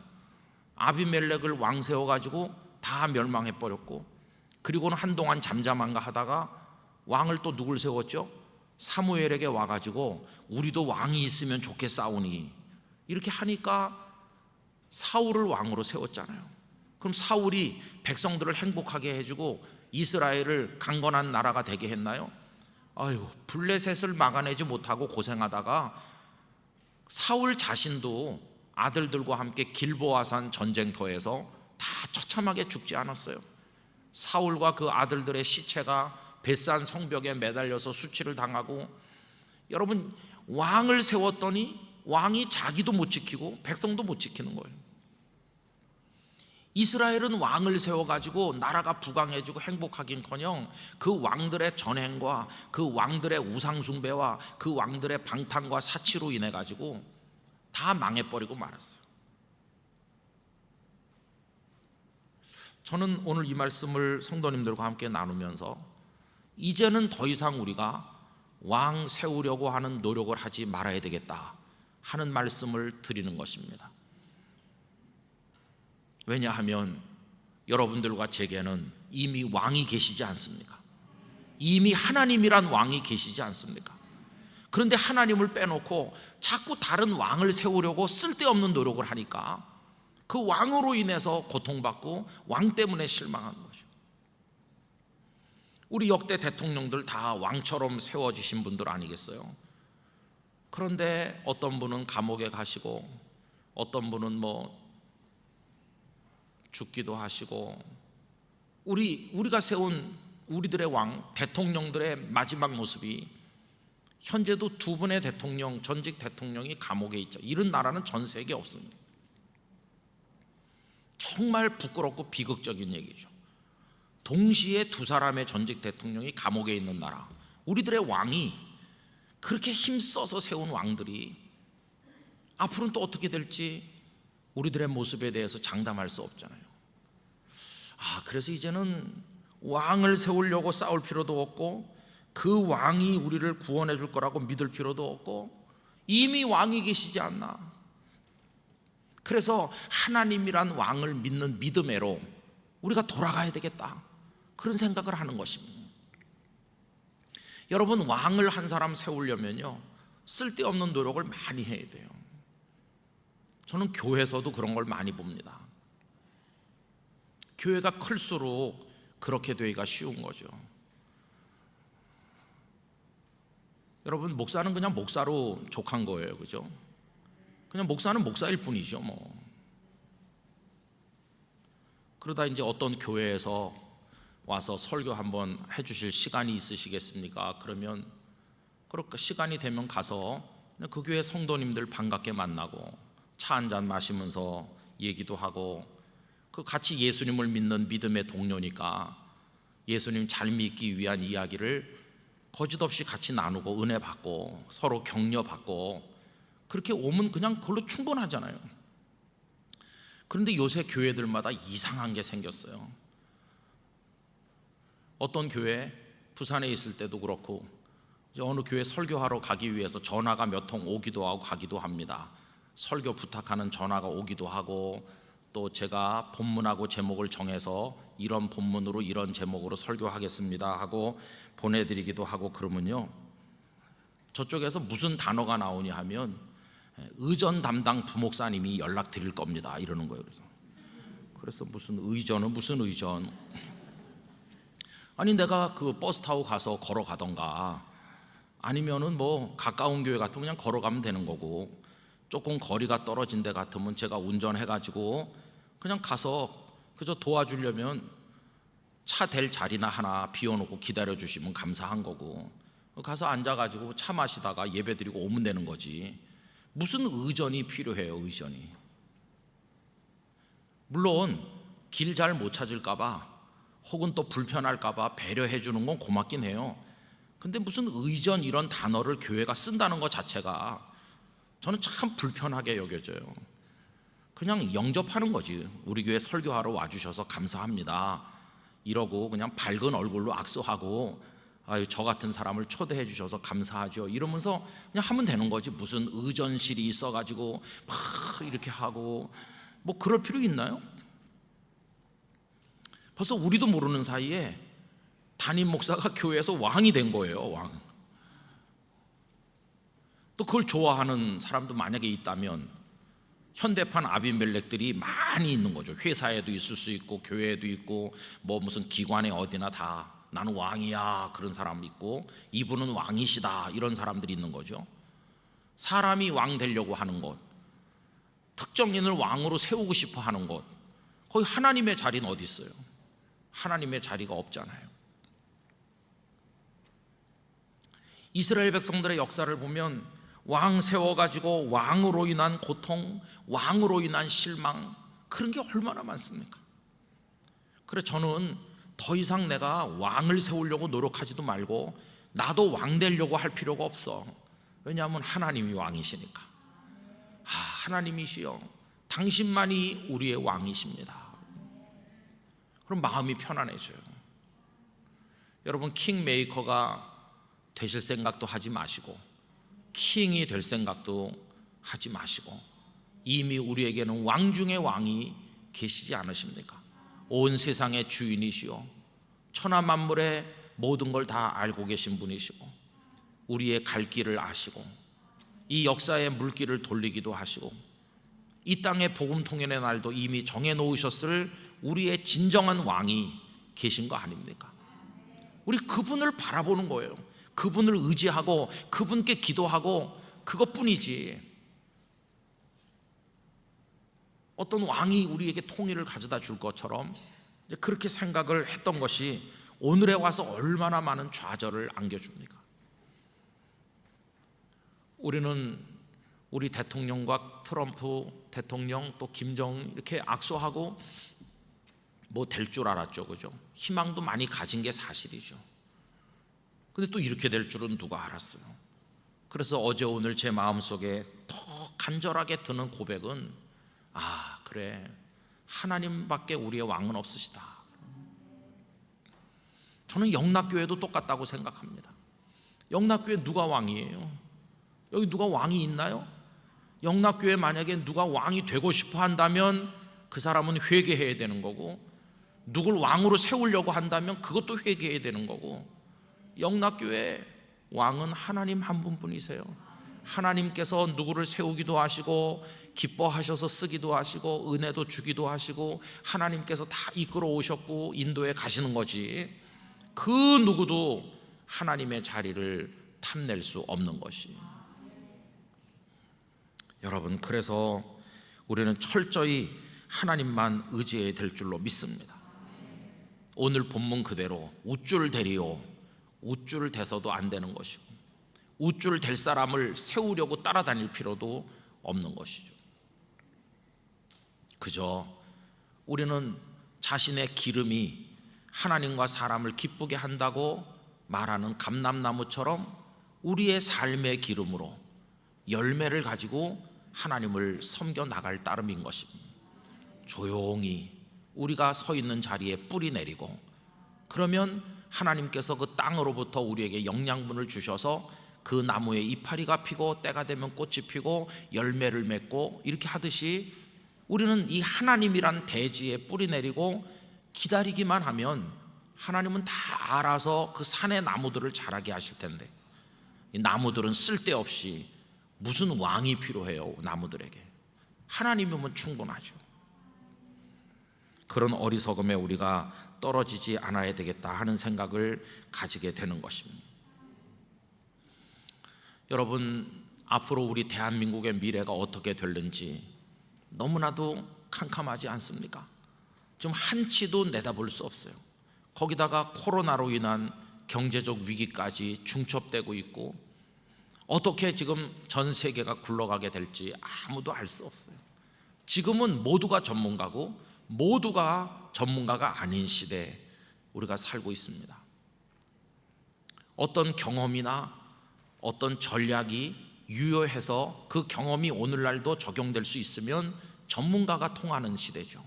아비멜렉을 왕 세워가지고 다 멸망해 버렸고, 그리고는 한동안 잠잠한가 하다가 왕을 또 누굴 세웠죠? 사무엘에게 와가지고 우리도 왕이 있으면 좋겠사오니, 이렇게 하니까 사울을 왕으로 세웠잖아요. 그럼 사울이 백성들을 행복하게 해주고 이스라엘을 강건한 나라가 되게 했나요? 아유, 블레셋을 막아내지 못하고 고생하다가 사울 자신도 아들들과 함께 길보아산 전쟁터에서 다 처참하게 죽지 않았어요. 사울과 그 아들들의 시체가 벳산 성벽에 매달려서 수치를 당하고, 여러분, 왕을 세웠더니 왕이 자기도 못 지키고 백성도 못 지키는 거예요. 이스라엘은 왕을 세워가지고 나라가 부강해지고 행복하긴커녕 그 왕들의 전행과 그 왕들의 우상숭배와 그 왕들의 방탕과 사치로 인해 가지고 다 망해버리고 말았어요. 저는 오늘 이 말씀을 성도님들과 함께 나누면서 이제는 더 이상 우리가 왕 세우려고 하는 노력을 하지 말아야 되겠다 하는 말씀을 드리는 것입니다. 왜냐하면 여러분들과 제게는 이미 왕이 계시지 않습니까? 이미 하나님이란 왕이 계시지 않습니까? 그런데 하나님을 빼놓고 자꾸 다른 왕을 세우려고 쓸데없는 노력을 하니까 그 왕으로 인해서 고통받고 왕 때문에 실망한 거죠. 우리 역대 대통령들 다 왕처럼 세워지신 분들 아니겠어요? 그런데 어떤 분은 감옥에 가시고, 어떤 분은 죽기도 하시고, 우리가 세운 우리들의 왕, 대통령들의 마지막 모습이 현재도 두 분의 대통령, 전직 대통령이 감옥에 있죠. 이런 나라는 전 세계에 없습니다. 정말 부끄럽고 비극적인 얘기죠. 동시에 두 사람의 전직 대통령이 감옥에 있는 나라, 우리들의 왕이 그렇게 힘써서 세운 왕들이 앞으로는 또 어떻게 될지 우리들의 모습에 대해서 장담할 수 없잖아요. 그래서 이제는 왕을 세우려고 싸울 필요도 없고, 그 왕이 우리를 구원해 줄 거라고 믿을 필요도 없고, 이미 왕이 계시지 않나. 그래서 하나님이란 왕을 믿는 믿음으로 우리가 돌아가야 되겠다, 그런 생각을 하는 것입니다. 여러분, 왕을 한 사람 세우려면요, 쓸데없는 노력을 많이 해야 돼요. 저는 교회에서도 그런 걸 많이 봅니다. 교회가 클수록 그렇게 되기가 쉬운 거죠. 여러분, 목사는 그냥 목사로 족한 거예요, 그죠? 그냥 목사는 목사일 뿐이죠, 그러다 이제 어떤 교회에서 와서 설교 한번 해주실 시간이 있으시겠습니까? 그러면 그렇게 시간이 되면 가서 그 교회 성도님들 반갑게 만나고 차 한잔 마시면서 얘기도 하고, 그 같이 예수님을 믿는 믿음의 동료니까 예수님 잘 믿기 위한 이야기를 거짓없이 같이 나누고 은혜 받고 서로 격려 받고, 그렇게 오면 그냥 그걸로 충분하잖아요. 그런데 요새 교회들마다 이상한 게 생겼어요. 어떤 교회, 부산에 있을 때도 그렇고 어느 교회 설교하러 가기 위해서 전화가 몇 통 오기도 하고 가기도 합니다. 설교 부탁하는 전화가 오기도 하고, 또 제가 본문하고 제목을 정해서 이런 본문으로 이런 제목으로 설교하겠습니다 하고 보내드리기도 하고, 그러면요, 저쪽에서 무슨 단어가 나오냐 하면 의전 담당 부목사님이 연락 드릴 겁니다 이러는 거예요. 그래서 무슨 의전은 무슨 의전, 아니 내가 그 버스 타고 가서 걸어가던가, 아니면은 가까운 교회 같으면 그냥 걸어가면 되는 거고, 조금 거리가 떨어진 데 같으면 제가 운전해가지고 그냥 가서 그저 도와주려면 차 댈 자리나 하나 비워놓고 기다려주시면 감사한 거고, 가서 앉아가지고 차 마시다가 예배 드리고 오면 되는 거지, 무슨 의전이 필요해요, 의전이. 물론 길 잘 못 찾을까봐 혹은 또 불편할까봐 배려해 주는 건 고맙긴 해요. 근데 무슨 의전 이런 단어를 교회가 쓴다는 것 자체가 저는 참 불편하게 여겨져요. 그냥 영접하는 거지. 우리 교회 설교하러 와주셔서 감사합니다 이러고 그냥 밝은 얼굴로 악수하고, 아유 저 같은 사람을 초대해 주셔서 감사하죠 이러면서 그냥 하면 되는 거지, 무슨 의전실이 있어가지고 막 이렇게 하고 그럴 필요 있나요? 벌써 우리도 모르는 사이에 담임 목사가 교회에서 왕이 된 거예요. 왕. 또 그걸 좋아하는 사람도 만약에 있다면 현대판 아비멜렉들이 많이 있는 거죠. 회사에도 있을 수 있고 교회에도 있고 뭐 무슨 기관에 어디나 다 나는 왕이야 그런 사람 있고, 이분은 왕이시다 이런 사람들이 있는 거죠. 사람이 왕 되려고 하는 것, 특정인을 왕으로 세우고 싶어 하는 것, 거기 하나님의 자리는 어디 있어요? 하나님의 자리가 없잖아요. 이스라엘 백성들의 역사를 보면 왕 세워가지고 왕으로 인한 고통, 왕으로 인한 실망, 그런 게 얼마나 많습니까? 그래 저는 더 이상 내가 왕을 세우려고 노력하지도 말고 나도 왕 되려고 할 필요가 없어. 왜냐하면 하나님이 왕이시니까. 하나님이시여 당신만이 우리의 왕이십니다. 그럼 마음이 편안해져요. 여러분, 킹메이커가 되실 생각도 하지 마시고 킹이 될 생각도 하지 마시고, 이미 우리에게는 왕 중의 왕이 계시지 않으십니까? 온 세상의 주인이시오, 천하 만물의 모든 걸 다 알고 계신 분이시고, 우리의 갈 길을 아시고 이 역사의 물길을 돌리기도 하시고, 이 땅의 복음 통연의 날도 이미 정해 놓으셨을 우리의 진정한 왕이 계신 거 아닙니까? 우리 그분을 바라보는 거예요. 그분을 의지하고 그분께 기도하고 그것뿐이지, 어떤 왕이 우리에게 통일을 가져다 줄 것처럼 그렇게 생각을 했던 것이 오늘에 와서 얼마나 많은 좌절을 안겨줍니까? 우리는 우리 대통령과 트럼프 대통령 또 김정은 이렇게 악수하고 뭐 될 줄 알았죠, 그죠? 희망도 많이 가진 게 사실이죠. 근데 또 이렇게 될 줄은 누가 알았어요? 그래서 어제 오늘 제 마음속에 더 간절하게 드는 고백은, 그래, 하나님밖에 우리의 왕은 없으시다. 저는 영락교회도 똑같다고 생각합니다. 영락교회 누가 왕이에요? 여기 누가 왕이 있나요? 영락교회 만약에 누가 왕이 되고 싶어 한다면 그 사람은 회개해야 되는 거고, 누굴 왕으로 세우려고 한다면 그것도 회개해야 되는 거고, 영락교회 왕은 하나님 한 분뿐이세요. 하나님께서 누구를 세우기도 하시고 기뻐하셔서 쓰기도 하시고 은혜도 주기도 하시고 하나님께서 다 이끌어 오셨고 인도에 가시는 거지, 그 누구도 하나님의 자리를 탐낼 수 없는 것이. 여러분, 그래서 우리는 철저히 하나님만 의지해야 될 줄로 믿습니다. 오늘 본문 그대로 우쭐 대리오, 우쭐 대서도 안 되는 것이고 우쭐 될 사람을 세우려고 따라다닐 필요도 없는 것이죠. 그저 우리는 자신의 기름이 하나님과 사람을 기쁘게 한다고 말하는 감람나무처럼 우리의 삶의 기름으로 열매를 가지고 하나님을 섬겨 나갈 따름인 것입니다. 조용히 우리가 서 있는 자리에 뿌리 내리고, 그러면 하나님께서 그 땅으로부터 우리에게 영양분을 주셔서 그 나무에 이파리가 피고 때가 되면 꽃이 피고 열매를 맺고 이렇게 하듯이 우리는 이 하나님이란 대지에 뿌리 내리고 기다리기만 하면 하나님은 다 알아서 그 산의 나무들을 자라게 하실 텐데, 이 나무들은 쓸데없이 무슨 왕이 필요해요? 나무들에게 하나님이면 충분하죠. 그런 어리석음에 우리가 떨어지지 않아야 되겠다 하는 생각을 가지게 되는 것입니다. 여러분, 앞으로 우리 대한민국의 미래가 어떻게 될는지 너무나도 캄캄하지 않습니까? 좀 한치도 내다볼 수 없어요. 거기다가 코로나로 인한 경제적 위기까지 중첩되고 있고, 어떻게 지금 전 세계가 굴러가게 될지 아무도 알 수 없어요. 지금은 모두가 전문가고 모두가 전문가가 아닌 시대에 우리가 살고 있습니다. 어떤 경험이나 어떤 전략이 유효해서 그 경험이 오늘날도 적용될 수 있으면 전문가가 통하는 시대죠.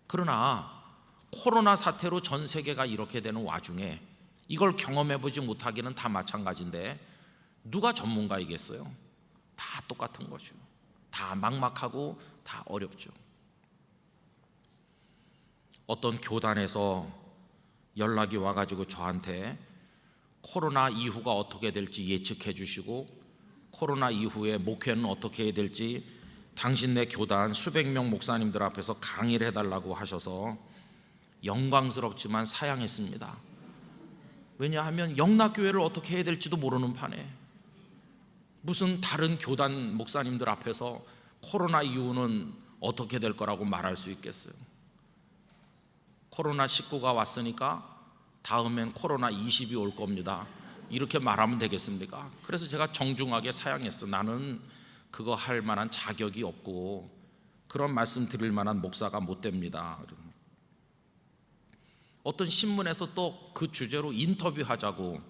그러나 코로나 사태로 전 세계가 이렇게 되는 와중에 이걸 경험해보지 못하기는 다 마찬가지인데 누가 전문가이겠어요? 다 똑같은 거죠. 다 막막하고 다 어렵죠. 어떤 교단에서 연락이 와가지고 저한테 코로나 이후가 어떻게 될지 예측해 주시고 코로나 이후에 목회는 어떻게 해야 될지 당신네 교단 수백 명 목사님들 앞에서 강의를 해달라고 하셔서 영광스럽지만 사양했습니다. 왜냐하면 영락교회를 어떻게 해야 될지도 모르는 판에 무슨 다른 교단 목사님들 앞에서 코로나 이후는 어떻게 될 거라고 말할 수 있겠어요? 코로나19가 왔으니까 다음엔 코로나20이 올 겁니다, 이렇게 말하면 되겠습니까? 그래서 제가 정중하게 사양했어. 나는 그거 할 만한 자격이 없고 그런 말씀 드릴 만한 목사가 못 됩니다. 어떤 신문에서 또 그 주제로 인터뷰하자고,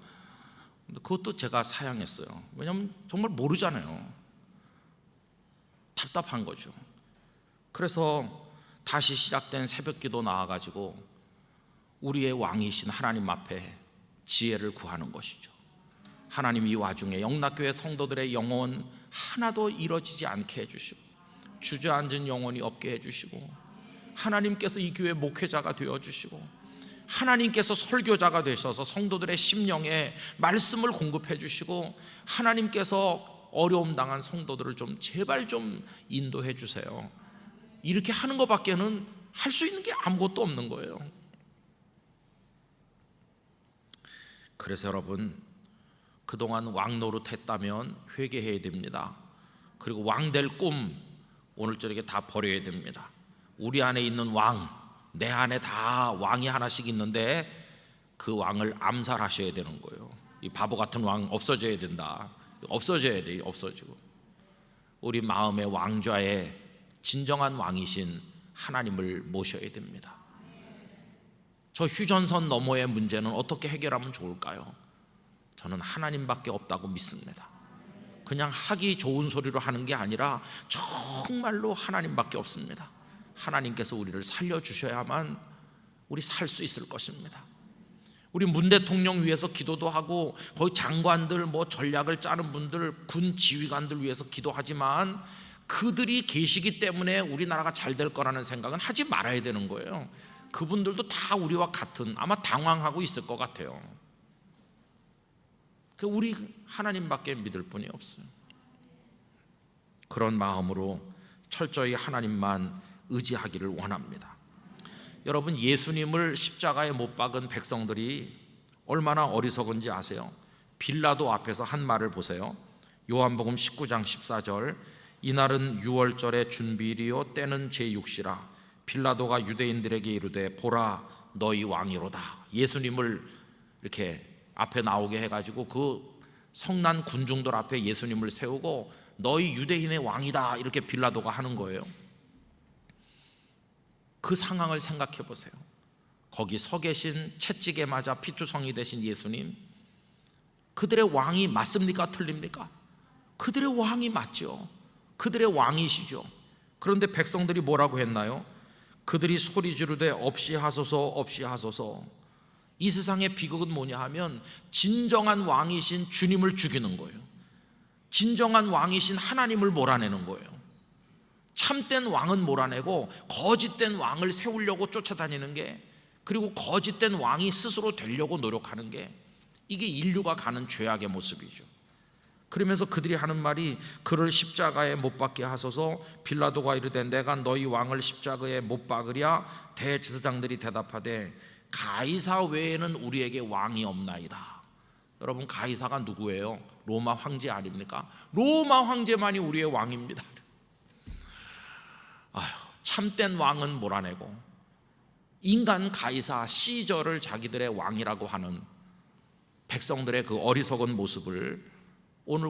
그것도 제가 사양했어요. 왜냐하면 정말 모르잖아요. 답답한 거죠. 그래서 다시 시작된 새벽기도 나와가지고 우리의 왕이신 하나님 앞에 지혜를 구하는 것이죠. 하나님, 이 와중에 영락교회 성도들의 영혼 하나도 이뤄지지 않게 해주시고 주저앉은 영혼이 없게 해주시고 하나님께서 이 교회 목회자가 되어주시고 하나님께서 설교자가 되셔서 성도들의 심령에 말씀을 공급해 주시고 하나님께서 어려움 당한 성도들을 좀 제발 좀 인도해 주세요. 이렇게 하는 것밖에는 할 수 있는 게 아무것도 없는 거예요. 그래서 여러분, 그동안 왕 노릇했다면 회개해야 됩니다. 그리고 왕 될 꿈 오늘 저녁에 다 버려야 됩니다. 우리 안에 있는 왕, 내 안에 다 왕이 하나씩 있는데 그 왕을 암살하셔야 되는 거예요. 이 바보 같은 왕 없어져야 된다. 없어져야 돼요. 없어지고 우리 마음의 왕좌에 진정한 왕이신 하나님을 모셔야 됩니다. 저 휴전선 너머의 문제는 어떻게 해결하면 좋을까요? 저는 하나님밖에 없다고 믿습니다. 그냥 하기 좋은 소리로 하는 게 아니라 정말로 하나님밖에 없습니다. 하나님께서 우리를 살려주셔야만 우리 살 수 있을 것입니다. 우리 문 대통령 위해서 기도도 하고 거기 장관들 전략을 짜는 분들, 군 지휘관들 위해서 기도하지만 그들이 계시기 때문에 우리나라가 잘 될 거라는 생각은 하지 말아야 되는 거예요. 그분들도 다 우리와 같은, 아마 당황하고 있을 것 같아요. 우리 하나님밖에 믿을 분이 없어요. 그런 마음으로 철저히 하나님만 의지하기를 원합니다. 여러분, 예수님을 십자가에 못 박은 백성들이 얼마나 어리석은지 아세요? 빌라도 앞에서 한 말을 보세요. 요한복음 19장 14절, 이날은 유월절의 준비일이요 때는 제6시라 빌라도가 유대인들에게 이르되 보라 너희 왕이로다. 예수님을 이렇게 앞에 나오게 해가지고 그 성난 군중들 앞에 예수님을 세우고 너희 유대인의 왕이다 이렇게 빌라도가 하는 거예요. 그 상황을 생각해 보세요. 거기 서 계신 채찍에 맞아 피투성이 되신 예수님, 그들의 왕이 맞습니까? 틀립니까? 그들의 왕이 맞죠. 그들의 왕이시죠. 그런데 백성들이 뭐라고 했나요? 그들이 소리 지르되 없이 하소서 없이 하소서. 이 세상의 비극은 뭐냐 하면 진정한 왕이신 주님을 죽이는 거예요. 진정한 왕이신 하나님을 몰아내는 거예요. 참된 왕은 몰아내고 거짓된 왕을 세우려고 쫓아다니는 게, 그리고 거짓된 왕이 스스로 되려고 노력하는 게, 이게 인류가 가는 죄악의 모습이죠. 그러면서 그들이 하는 말이 그를 십자가에 못 박게 하소서. 빌라도가 이르되 내가 너희 왕을 십자가에 못 박으랴. 대제사장들이 대답하되 가이사 외에는 우리에게 왕이 없나이다. 여러분, 가이사가 누구예요? 로마 황제 아닙니까? 로마 황제만이 우리의 왕입니다. 참된 왕은 몰아내고 인간 가이사 시저를 자기들의 왕이라고 하는 백성들의 그 어리석은 모습을 오늘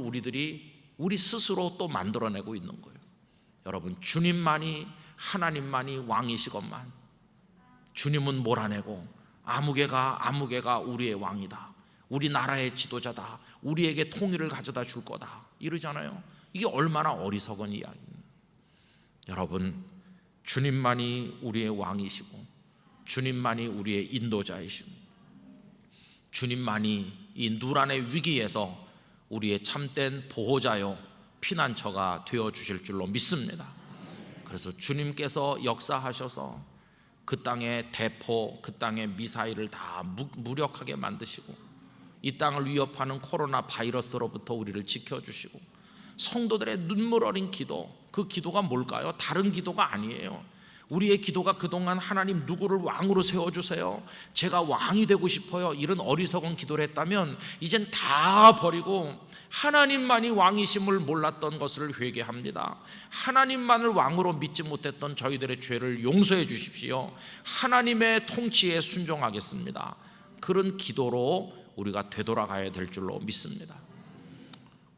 우리 스스로 또 만들어내고 있는 거예요. 여러분, 주님만이, 하나님만이 왕이시건만 주님은 몰아내고 아무개가 우리의 왕이다, 우리 나라의 지도자다, 우리에게 통일을 가져다 줄 거다 이러잖아요. 이게 얼마나 어리석은 이야기입니다. 여러분, 주님만이 우리의 왕이시고 주님만이 우리의 인도자이시고 주님만이 이 누란의 위기에서 우리의 참된 보호자요 피난처가 되어주실 줄로 믿습니다. 그래서 주님께서 역사하셔서 그 땅의 대포, 그 땅의 미사일을 다 무력하게 만드시고 이 땅을 위협하는 코로나 바이러스로부터 우리를 지켜주시고 성도들의 눈물 어린 기도, 그 기도가 뭘까요? 다른 기도가 아니에요. 우리의 기도가 그동안 하나님 누구를 왕으로 세워주세요, 제가 왕이 되고 싶어요, 이런 어리석은 기도를 했다면 이젠 다 버리고 하나님만이 왕이심을 몰랐던 것을 회개합니다. 하나님만을 왕으로 믿지 못했던 저희들의 죄를 용서해 주십시오. 하나님의 통치에 순종하겠습니다. 그런 기도로 우리가 되돌아가야 될 줄로 믿습니다.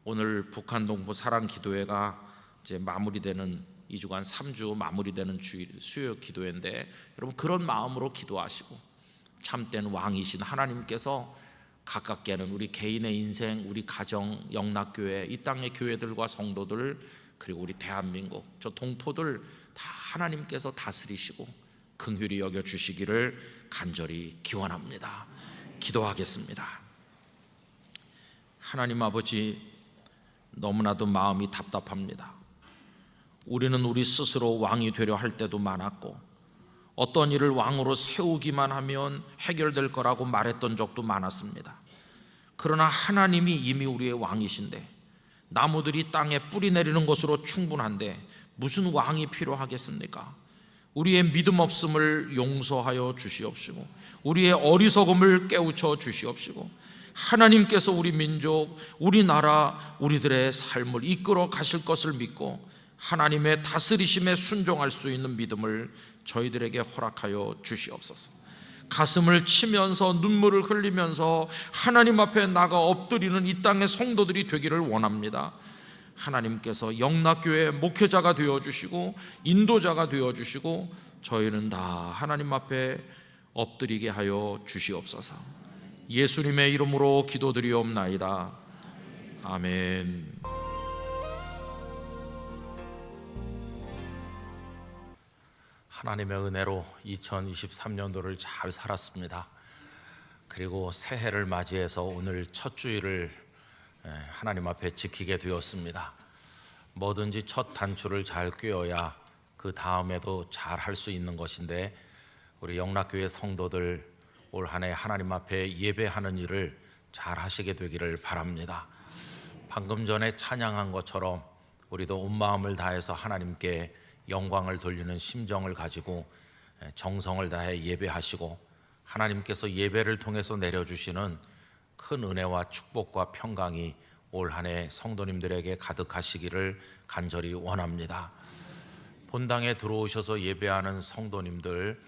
오늘 북한 동부 사랑 기도회가 이제 마무리되는 2주간 3주 마무리되는 수요 기도회인데, 여러분 그런 마음으로 기도하시고 참된 왕이신 하나님께서 가깝게는 우리 개인의 인생, 우리 가정, 영락교회, 이 땅의 교회들과 성도들, 그리고 우리 대한민국 저 동포들 다 하나님께서 다스리시고 긍휼히 여겨주시기를 간절히 기원합니다. 기도하겠습니다. 하나님 아버지, 너무나도 마음이 답답합니다. 우리는 우리 스스로 왕이 되려 할 때도 많았고, 어떤 일을 왕으로 세우기만 하면 해결될 거라고 말했던 적도 많았습니다. 그러나 하나님이 이미 우리의 왕이신데, 나무들이 땅에 뿌리 내리는 것으로 충분한데 무슨 왕이 필요하겠습니까? 우리의 믿음 없음을 용서하여 주시옵시고 우리의 어리석음을 깨우쳐 주시옵시고 하나님께서 우리 민족, 우리 나라, 우리들의 삶을 이끌어 가실 것을 믿고 하나님의 다스리심에 순종할 수 있는 믿음을 저희들에게 허락하여 주시옵소서. 가슴을 치면서 눈물을 흘리면서 하나님 앞에 나가 엎드리는 이 땅의 성도들이 되기를 원합니다. 하나님께서 영락교회 목회자가 되어주시고 인도자가 되어주시고 저희는 다 하나님 앞에 엎드리게 하여 주시옵소서. 예수님의 이름으로 기도드리옵나이다. 아멘. 하나님의 은혜로 2023년도를 잘 살았습니다. 그리고 새해를 맞이해서 오늘 첫 주일을 하나님 앞에 지키게 되었습니다. 뭐든지 첫 단추를 잘 꿰어야 그 다음에도 잘 할 수 있는 것인데, 우리 영락교회 성도들 올 한 해 하나님 앞에 예배하는 일을 잘 하시게 되기를 바랍니다. 방금 전에 찬양한 것처럼 우리도 온 마음을 다해서 하나님께 영광을 돌리는 심정을 가지고 정성을 다해 예배하시고, 하나님께서 예배를 통해서 내려주시는 큰 은혜와 축복과 평강이 올 한 해 성도님들에게 가득하시기를 간절히 원합니다. 본당에 들어오셔서 예배하는 성도님들,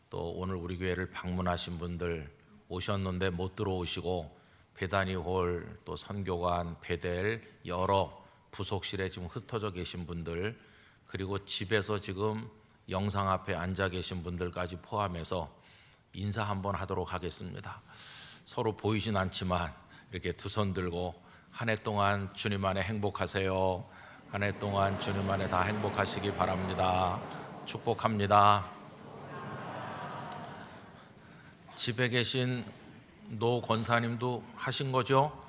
또 오늘 우리 교회를 방문하신 분들, 오셨는데 못 들어오시고 베다니홀, 또 선교관, 베델 여러 부속실에 지금 흩어져 계신 분들, 그리고 집에서 지금 영상 앞에 앉아 계신 분들까지 포함해서 인사 한번 하도록 하겠습니다. 서로 보이진 않지만 이렇게 두 손 들고 한 해 동안 주님 안에 행복하세요. 한 해 동안 주님 안에 다 행복하시기 바랍니다. 축복합니다. 집에 계신 노 권사님도 하신 거죠?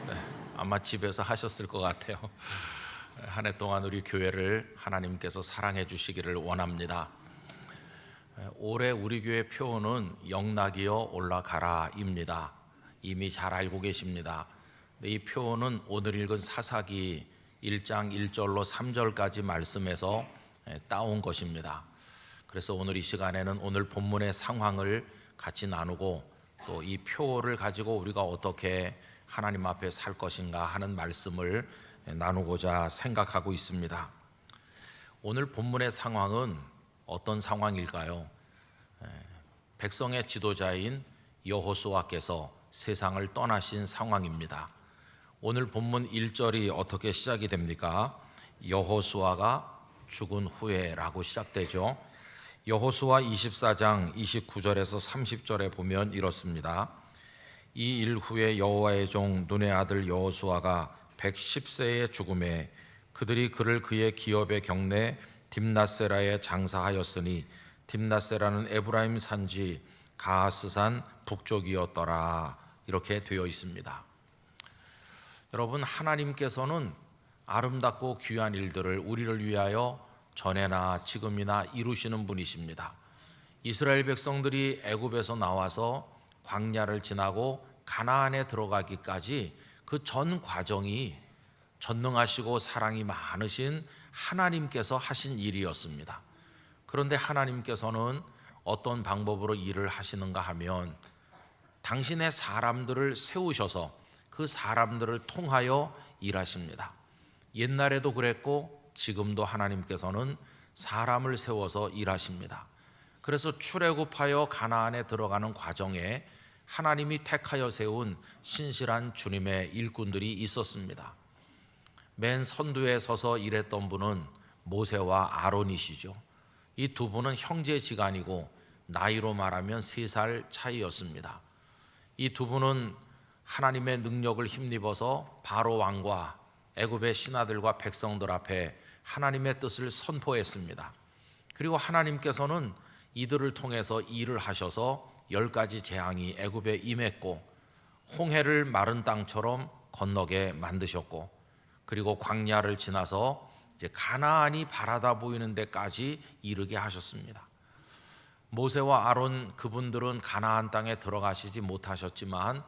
네, 아마 집에서 하셨을 것 같아요. 한 해 동안 우리 교회를 하나님께서 사랑해 주시기를 원합니다. 올해 우리 교회 표어는 영락이여 올라가라입니다. 이미 잘 알고 계십니다. 이 표어는 오늘 읽은 사사기 1장 1절로 3절까지 말씀에서 따온 것입니다. 그래서 오늘 이 시간에는 오늘 본문의 상황을 같이 나누고, 또 이 표어를 가지고 우리가 어떻게 하나님 앞에 살 것인가 하는 말씀을 나누고자 생각하고 있습니다. 오늘 본문의 상황은 어떤 상황일까요? 백성의 지도자인 여호수아께서 세상을 떠나신 상황입니다. 오늘 본문 1절이 어떻게 시작이 됩니까? 여호수아가 죽은 후에라고 시작되죠. 여호수아 24장 29절에서 30절에 보면 이렇습니다. 이 일 후에 여호와의 종 눈의 아들 여호수아가 110세의 죽음에 그들이 그를 그의 기업의 경내 딥낫세라에 장사하였으니, 딥낫세라는 에브라임 산지 가하스산 북쪽이었더라. 이렇게 되어 있습니다. 여러분, 하나님께서는 아름답고 귀한 일들을 우리를 위하여 전에나 지금이나 이루시는 분이십니다. 이스라엘 백성들이 애굽에서 나와서 광야를 지나고 가나안에 들어가기까지 그 전 과정이 전능하시고 사랑이 많으신 하나님께서 하신 일이었습니다. 그런데 하나님께서는 어떤 방법으로 일을 하시는가 하면 당신의 사람들을 세우셔서 그 사람들을 통하여 일하십니다. 옛날에도 그랬고 지금도 하나님께서는 사람을 세워서 일하십니다. 그래서 출애굽하여 가나안에 들어가는 과정에 하나님이 택하여 세운 신실한 주님의 일꾼들이 있었습니다. 맨 선두에 서서 일했던 분은 모세와 아론이시죠. 이 두 분은 형제지간이고 나이로 말하면 3살 차이였습니다. 이 두 분은 하나님의 능력을 힘입어서 바로 왕과 애굽의 신하들과 백성들 앞에 하나님의 뜻을 선포했습니다. 그리고 하나님께서는 이들을 통해서 일을 하셔서 10가지 재앙이 애굽에 임했고 홍해를 마른 땅처럼 건너게 만드셨고 그리고 광야를 지나서 이제 가나안이 바라다 보이는 데까지 이르게 하셨습니다. 모세와 아론 그분들은 가나안 땅에 들어가시지 못하셨지만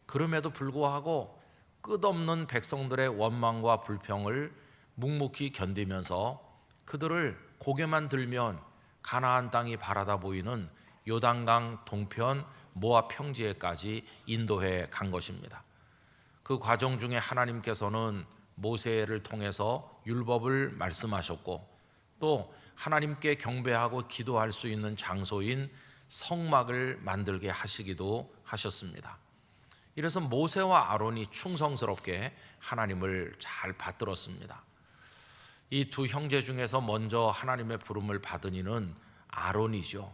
그럼에도 불구하고 끝없는 백성들의 원망과 불평을 묵묵히 견디면서 그들을 고개만 들면 가나안 땅이 바라다 보이는 요단강 동편 모압 평지에까지 인도해 간 것입니다. 그 과정 중에 하나님께서는 모세를 통해서 율법을 말씀하셨고 또 하나님께 경배하고 기도할 수 있는 장소인 성막을 만들게 하시기도 하셨습니다. 이래서 모세와 아론이 충성스럽게 하나님을 잘 받들었습니다. 이 두 형제 중에서 먼저 하나님의 부름을 받은 이는 아론이죠.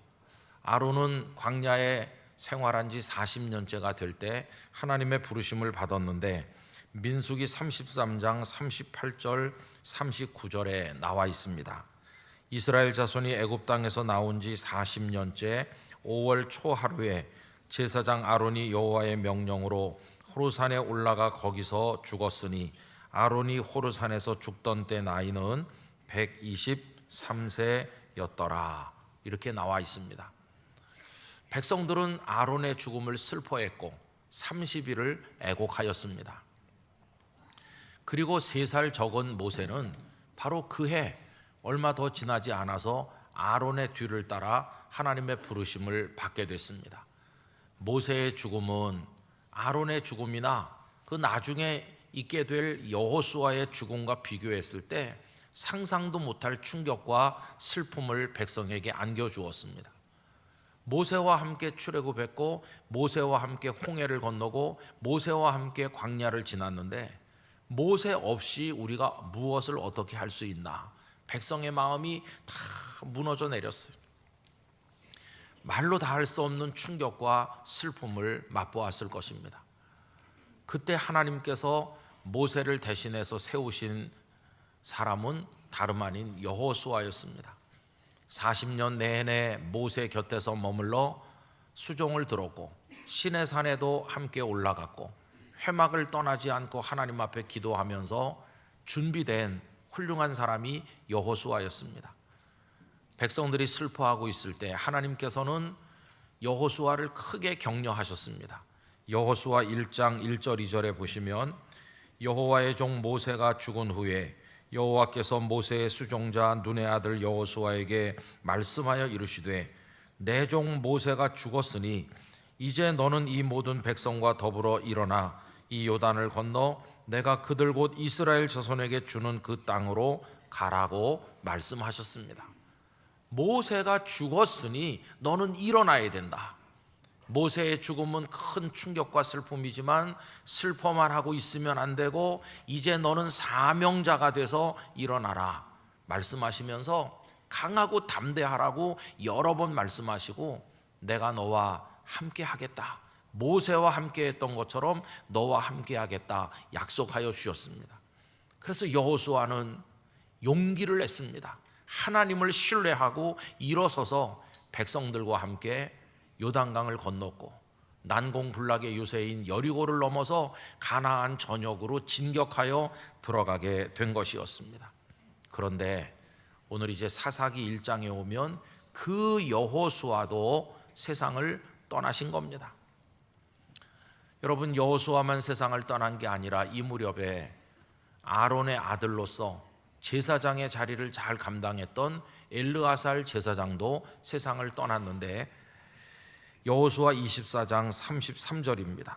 아론은 광야에 생활한 지 40년째가 될 때 하나님의 부르심을 받았는데 민수기 33장 38절 39절에 나와 있습니다. 이스라엘 자손이 애굽 땅에서 나온 지 40년째 5월 초 하루에 제사장 아론이 여호와의 명령으로 호르산에 올라가 거기서 죽었으니 아론이 호르산에서 죽던 때 나이는 123세였더라. 이렇게 나와 있습니다. 백성들은 아론의 죽음을 슬퍼했고 30일을 애곡하였습니다. 그리고 3살 적은 모세는 바로 그해 얼마 더 지나지 않아서 아론의 뒤를 따라 하나님의 부르심을 받게 됐습니다. 모세의 죽음은 아론의 죽음이나 그 나중에 있게 될 여호수아의 죽음과 비교했을 때 상상도 못할 충격과 슬픔을 백성에게 안겨주었습니다. 모세와 함께 출애굽했고 모세와 함께 홍해를 건너고 모세와 함께 광야를 지났는데 모세 없이 우리가 무엇을 어떻게 할 수 있나? 백성의 마음이 다 무너져 내렸어요. 말로 다 할 수 없는 충격과 슬픔을 맛보았을 것입니다. 그때 하나님께서 모세를 대신해서 세우신 사람은 다름 아닌 여호수아였습니다. 40년 내내 모세 곁에서 머물러 수종을 들었고 시내산에도 함께 올라갔고 회막을 떠나지 않고 하나님 앞에 기도하면서 준비된 훌륭한 사람이 여호수아였습니다. 백성들이 슬퍼하고 있을 때 하나님께서는 여호수아를 크게 격려하셨습니다. 여호수아 1장 1절 2절에 보시면 여호와의 종 모세가 죽은 후에 여호와께서 모세의 수종자 눈의 아들 여호수아에게 말씀하여 이르시되 내 종 모세가 죽었으니 이제 너는 이 모든 백성과 더불어 일어나 이 요단을 건너 내가 그들 곧 이스라엘 자손에게 주는 그 땅으로 가라고 말씀하셨습니다. 모세가 죽었으니 너는 일어나야 된다. 모세의 죽음은 큰 충격과 슬픔이지만 슬퍼만 하고 있으면 안 되고 이제 너는 사명자가 돼서 일어나라 말씀하시면서 강하고 담대하라고 여러 번 말씀하시고 내가 너와 함께 하겠다. 모세와 함께 했던 것처럼 너와 함께 하겠다 약속하여 주셨습니다. 그래서 여호수아는 용기를 냈습니다. 하나님을 신뢰하고 일어서서 백성들과 함께 요단강을 건넜고 난공불락의 유세인 여리고를 넘어서 가나안 전역으로 진격하여 들어가게 된 것이었습니다. 그런데 오늘 이제 사사기 1장에 오면 그 여호수아도 세상을 떠나신 겁니다. 여러분, 여호수아만 세상을 떠난 게 아니라 이 무렵에 아론의 아들로서 제사장의 자리를 잘 감당했던 엘르아살 제사장도 세상을 떠났는데, 여호수아 24장 33절입니다.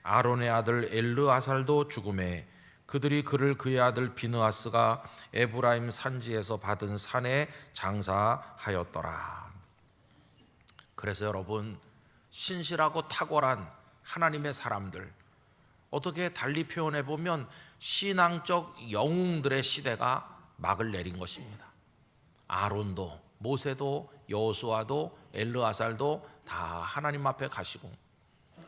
아론의 아들 엘르아살도 죽음에 그들이 그를 그의 아들 비느하스가 에브라임 산지에서 받은 산에 장사하였더라. 그래서 여러분, 신실하고 탁월한 하나님의 사람들, 어떻게 달리 표현해 보면 신앙적 영웅들의 시대가 막을 내린 것입니다. 아론도, 모세도, 여호수아도, 엘르아살도 다 하나님 앞에 가시고,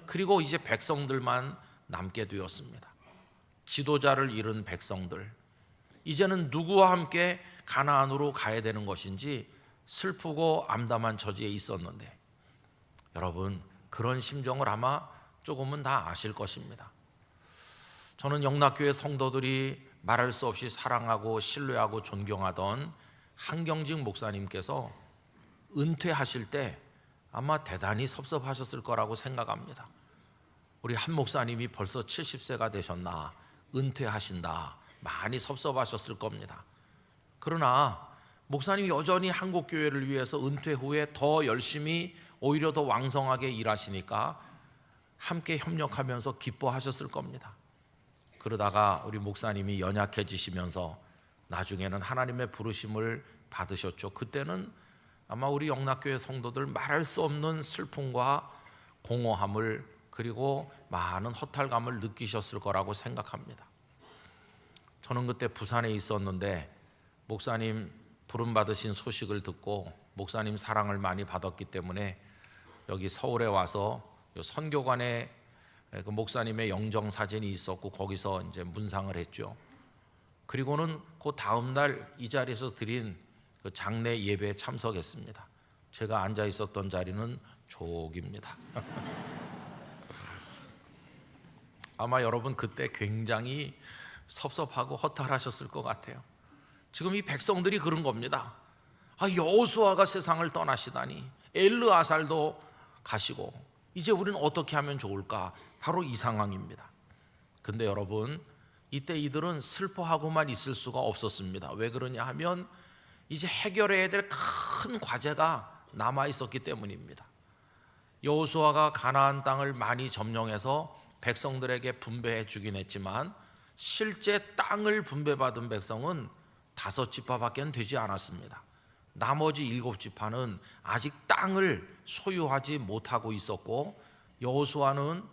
그리고 이제 백성들만 남게 되었습니다. 지도자를 잃은 백성들, 이제는 누구와 함께 가나안으로 가야 되는 것인지 슬프고 암담한 처지에 있었는데, 여러분, 그런 심정을 아마 조금은 다 아실 것입니다. 저는 영락교회 성도들이 말할 수 없이 사랑하고 신뢰하고 존경하던 한경직 목사님께서 은퇴하실 때 아마 대단히 섭섭하셨을 거라고 생각합니다. 우리 한 목사님이 벌써 70세가 되셨나, 은퇴하신다, 많이 섭섭하셨을 겁니다. 그러나 목사님이 여전히 한국교회를 위해서 은퇴 후에 더 열심히, 오히려 더 왕성하게 일하시니까 함께 협력하면서 기뻐하셨을 겁니다. 그러다가 우리 목사님이 연약해지시면서 나중에는 하나님의 부르심을 받으셨죠. 그때는 아마 우리 영락교회 성도들 말할 수 없는 슬픔과 공허함을, 그리고 많은 허탈감을 느끼셨을 거라고 생각합니다. 저는 그때 부산에 있었는데 목사님 부름받으신 소식을 듣고 목사님 사랑을 많이 받았기 때문에 여기 서울에 와서 선교관에 그 목사님의 영정 사진이 있었고 거기서 이제 문상을 했죠. 그리고는 그 다음 날 이 자리에서 드린 그 장례 예배에 참석했습니다. 제가 앉아 있었던 자리는 족입니다. 아마 여러분 그때 굉장히 섭섭하고 허탈하셨을 것 같아요. 지금 이 백성들이 그런 겁니다. 여호수아가 세상을 떠나시다니, 엘르아살도 가시고, 이제 우리는 어떻게 하면 좋을까? 바로 이 상황입니다. 근데 여러분, 이때 이들은 슬퍼하고만 있을 수가 없었습니다. 왜 그러냐 하면 이제 해결해야 될 큰 과제가 남아 있었기 때문입니다. 여호수아가 가나안 땅을 많이 점령해서 백성들에게 분배해 주긴 했지만 실제 땅을 분배받은 백성은 5지파밖에 되지 않았습니다. 나머지 7지파는 아직 땅을 소유하지 못하고 있었고, 여호수아는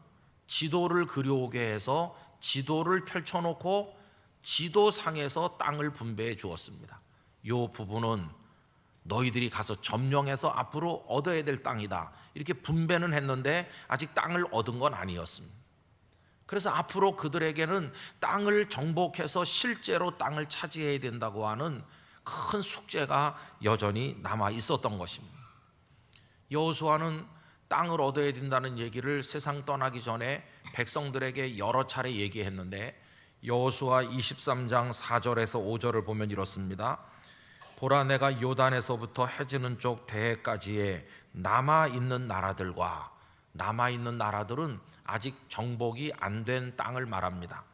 지도를 그려오게 해서 지도를 펼쳐놓고 지도상에서 땅을 분배해 주었습니다. 이 부분은 너희들이 가서 점령해서 앞으로 얻어야 될 땅이다, 이렇게 분배는 했는데 아직 땅을 얻은 건 아니었습니다. 그래서 앞으로 그들에게는 땅을 정복해서 실제로 땅을 차지해야 된다고 하는 큰 숙제가 여전히 남아 있었던 것입니다. 여호수아는 땅을 얻어야 된다는 얘기를 세상 떠나기 전에 백성들에게 여러 차례 얘기했는데, 여호수아 23장 4절에서 5절을 보면 이렇습니다. 보라, 내가 요단에서부터 해지는 쪽 대해까지의 남아있는 나라들과, 남아있는 나라들은 아직 정복이 안 된 땅을 말합니다.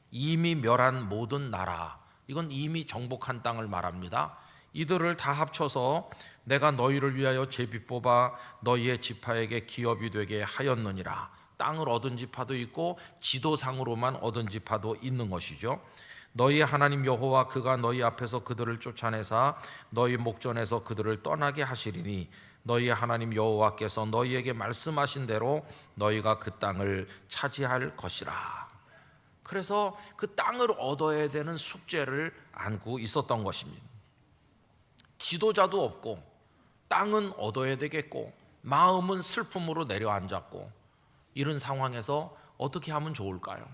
이미 멸한 모든 나라, 이건 이미 정복한 땅을 말합니다. 이들을 다 합쳐서 내가 너희를 위하여 제비 뽑아 너희의 지파에게 기업이 되게 하였느니라. 땅을 얻은 지파도 있고 지도상으로만 얻은 지파도 있는 것이죠. 너희 하나님 여호와 그가 너희 앞에서 그들을 쫓아내사 너희 목전에서 그들을 떠나게 하시리니 너희 하나님 여호와께서 너희에게 말씀하신 대로 너희가 그 땅을 차지할 것이라. 그래서 그 땅을 얻어야 되는 숙제를 안고 있었던 것입니다. 지도자도 없고 땅은 얻어야 되겠고 마음은 슬픔으로 내려앉았고, 이런 상황에서 어떻게 하면 좋을까요?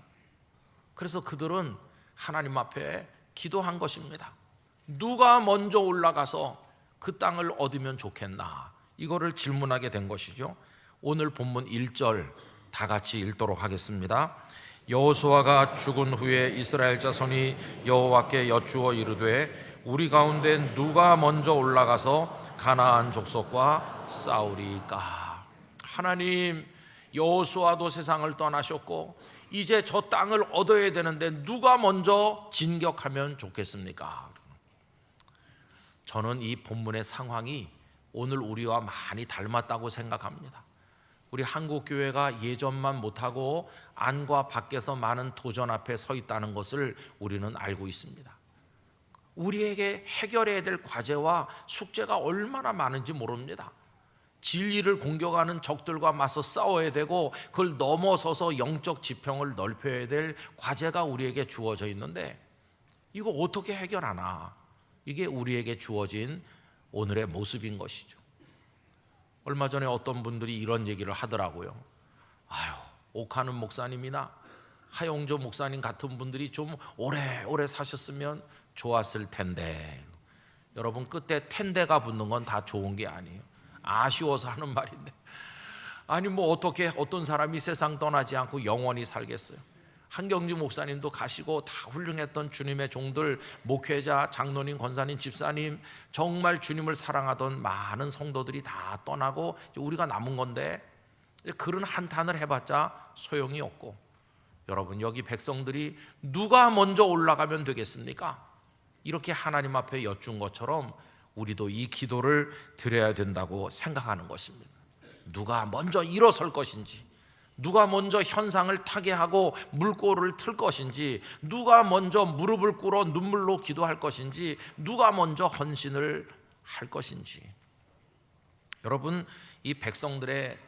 그래서 그들은 하나님 앞에 기도한 것입니다. 누가 먼저 올라가서 그 땅을 얻으면 좋겠나, 이거를 질문하게 된 것이죠. 오늘 본문 1절 다 같이 읽도록 하겠습니다. 여호수아가 죽은 후에 이스라엘 자손이 여호와께 여쭈어 이르되 우리 가운데 누가 먼저 올라가서 가나안 족속과 싸우리까. 하나님, 여호수아도 세상을 떠나셨고 이제 저 땅을 얻어야 되는데 누가 먼저 진격하면 좋겠습니까? 저는 이 본문의 상황이 오늘 우리와 많이 닮았다고 생각합니다. 우리 한국교회가 예전만 못하고 안과 밖에서 많은 도전 앞에 서 있다는 것을 우리는 알고 있습니다. 우리에게 해결해야 될 과제와 숙제가 얼마나 많은지 모릅니다. 진리를 공격하는 적들과 맞서 싸워야 되고 그걸 넘어서서 영적 지평을 넓혀야 될 과제가 우리에게 주어져 있는데 이거 어떻게 해결하나? 이게 우리에게 주어진 오늘의 모습인 것이죠. 얼마 전에 어떤 분들이 이런 얘기를 하더라고요. 옥하는 목사님이나 하용조 목사님 같은 분들이 좀 오래오래 사셨으면 좋았을 텐데. 여러분, 끝에 텐데가 붙는 건 다 좋은 게 아니에요. 아쉬워서 하는 말인데, 아니 뭐 어떻게 어떤 사람이 세상 떠나지 않고 영원히 살겠어요? 한경주 목사님도 가시고 다 훌륭했던 주님의 종들, 목회자, 장로님, 권사님, 집사님, 정말 주님을 사랑하던 많은 성도들이 다 떠나고 우리가 남은 건데 그런 한탄을 해봤자 소용이 없고, 여러분, 여기 백성들이 누가 먼저 올라가면 되겠습니까? 이렇게 하나님 앞에 여쭌 것처럼 우리도 이 기도를 드려야 된다고 생각하는 것입니다. 누가 먼저 일어설 것인지, 누가 먼저 현상을 타게 하고 물꼬를 틀 것인지, 누가 먼저 무릎을 꿇어 눈물로 기도할 것인지, 누가 먼저 헌신을 할 것인지. 여러분, 이 백성들의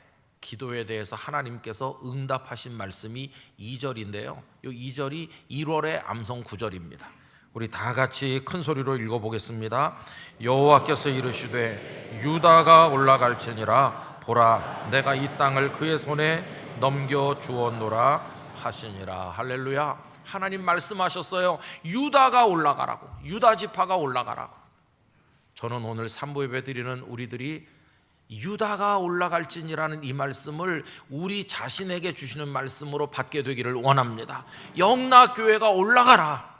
기도에 대해서 하나님께서 응답하신 말씀이 2절인데요. 이 2절이 1월의 암송 9절입니다. 우리 다 같이 큰 소리로 읽어보겠습니다. 여호와께서 이르시되 유다가 올라갈지니라, 보라 내가 이 땅을 그의 손에 넘겨 주었노라 하시니라. 할렐루야. 하나님 말씀하셨어요. 유다가 올라가라고, 유다 지파가 올라가라고. 저는 오늘 산부 예배 드리는 우리들이 유다가 올라갈지니라는 이 말씀을 우리 자신에게 주시는 말씀으로 받게 되기를 원합니다. 영락교회가 올라가라,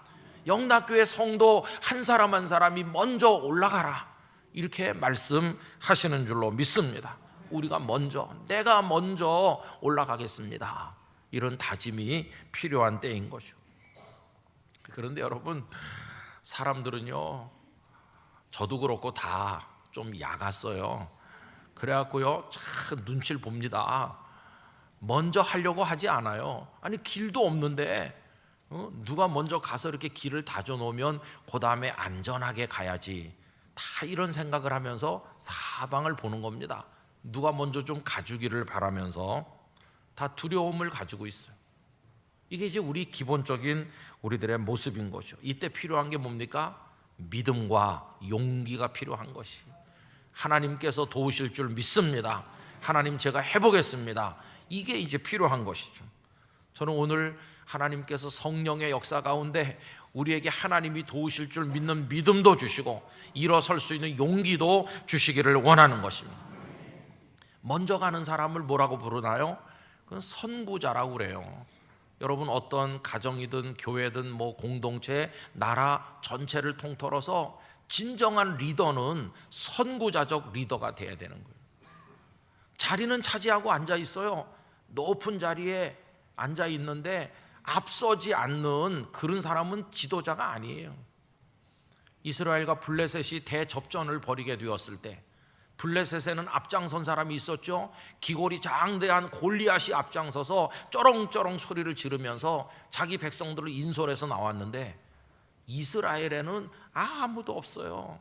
영락교회 성도 한 사람 한 사람이 먼저 올라가라, 이렇게 말씀하시는 줄로 믿습니다. 우리가 먼저, 내가 먼저 올라가겠습니다, 이런 다짐이 필요한 때인 거죠. 그런데 여러분, 사람들은요, 저도 그렇고 다 좀 야갔어요. 그래갖고요, 참 눈치를 봅니다. 먼저 하려고 하지 않아요. 아니, 길도 없는데 누가 먼저 가서 이렇게 길을 다져놓으면 그 다음에 안전하게 가야지, 다 이런 생각을 하면서 사방을 보는 겁니다. 누가 먼저 좀 가주기를 바라면서 다 두려움을 가지고 있어요. 이게 이제 우리 기본적인 우리들의 모습인 거죠. 이때 필요한 게 뭡니까? 믿음과 용기가 필요한 것이. 하나님께서 도우실 줄 믿습니다. 하나님, 제가 해보겠습니다. 이게 이제 필요한 것이죠. 저는 오늘 하나님께서 성령의 역사 가운데 우리에게 하나님이 도우실 줄 믿는 믿음도 주시고 일어설 수 있는 용기도 주시기를 원하는 것입니다. 먼저 가는 사람을 뭐라고 부르나요? 그건 선구자라고 그래요. 여러분, 어떤 가정이든 교회든 뭐 공동체, 나라 전체를 통틀어서 진정한 리더는 선구자적 리더가 돼야 되는 거예요. 자리는 차지하고 앉아 있어요. 높은 자리에 앉아 있는데 앞서지 않는 그런 사람은 지도자가 아니에요. 이스라엘과 블레셋이 대접전을 벌이게 되었을 때 블레셋에는 앞장선 사람이 있었죠. 기골이 장대한 골리앗이 앞장서서 쩌렁쩌렁 소리를 지르면서 자기 백성들을 인솔해서 나왔는데 이스라엘에는 아무도 없어요.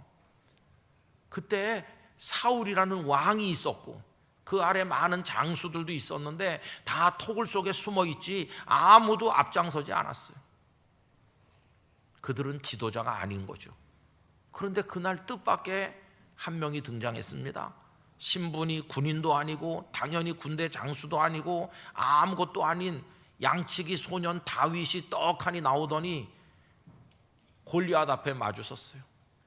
그때 사울이라는 왕이 있었고 그 아래 많은 장수들도 있었는데 다 토굴 속에 숨어 있지 아무도 앞장서지 않았어요. 그들은 지도자가 아닌 거죠. 그런데 그날 뜻밖의 한 명이 등장했습니다. 신분이 군인도 아니고 당연히 군대 장수도 아니고 아무것도 아닌 양치기 소년 다윗이 떡하니 나오더니 골리앗 앞에 마주섰어요.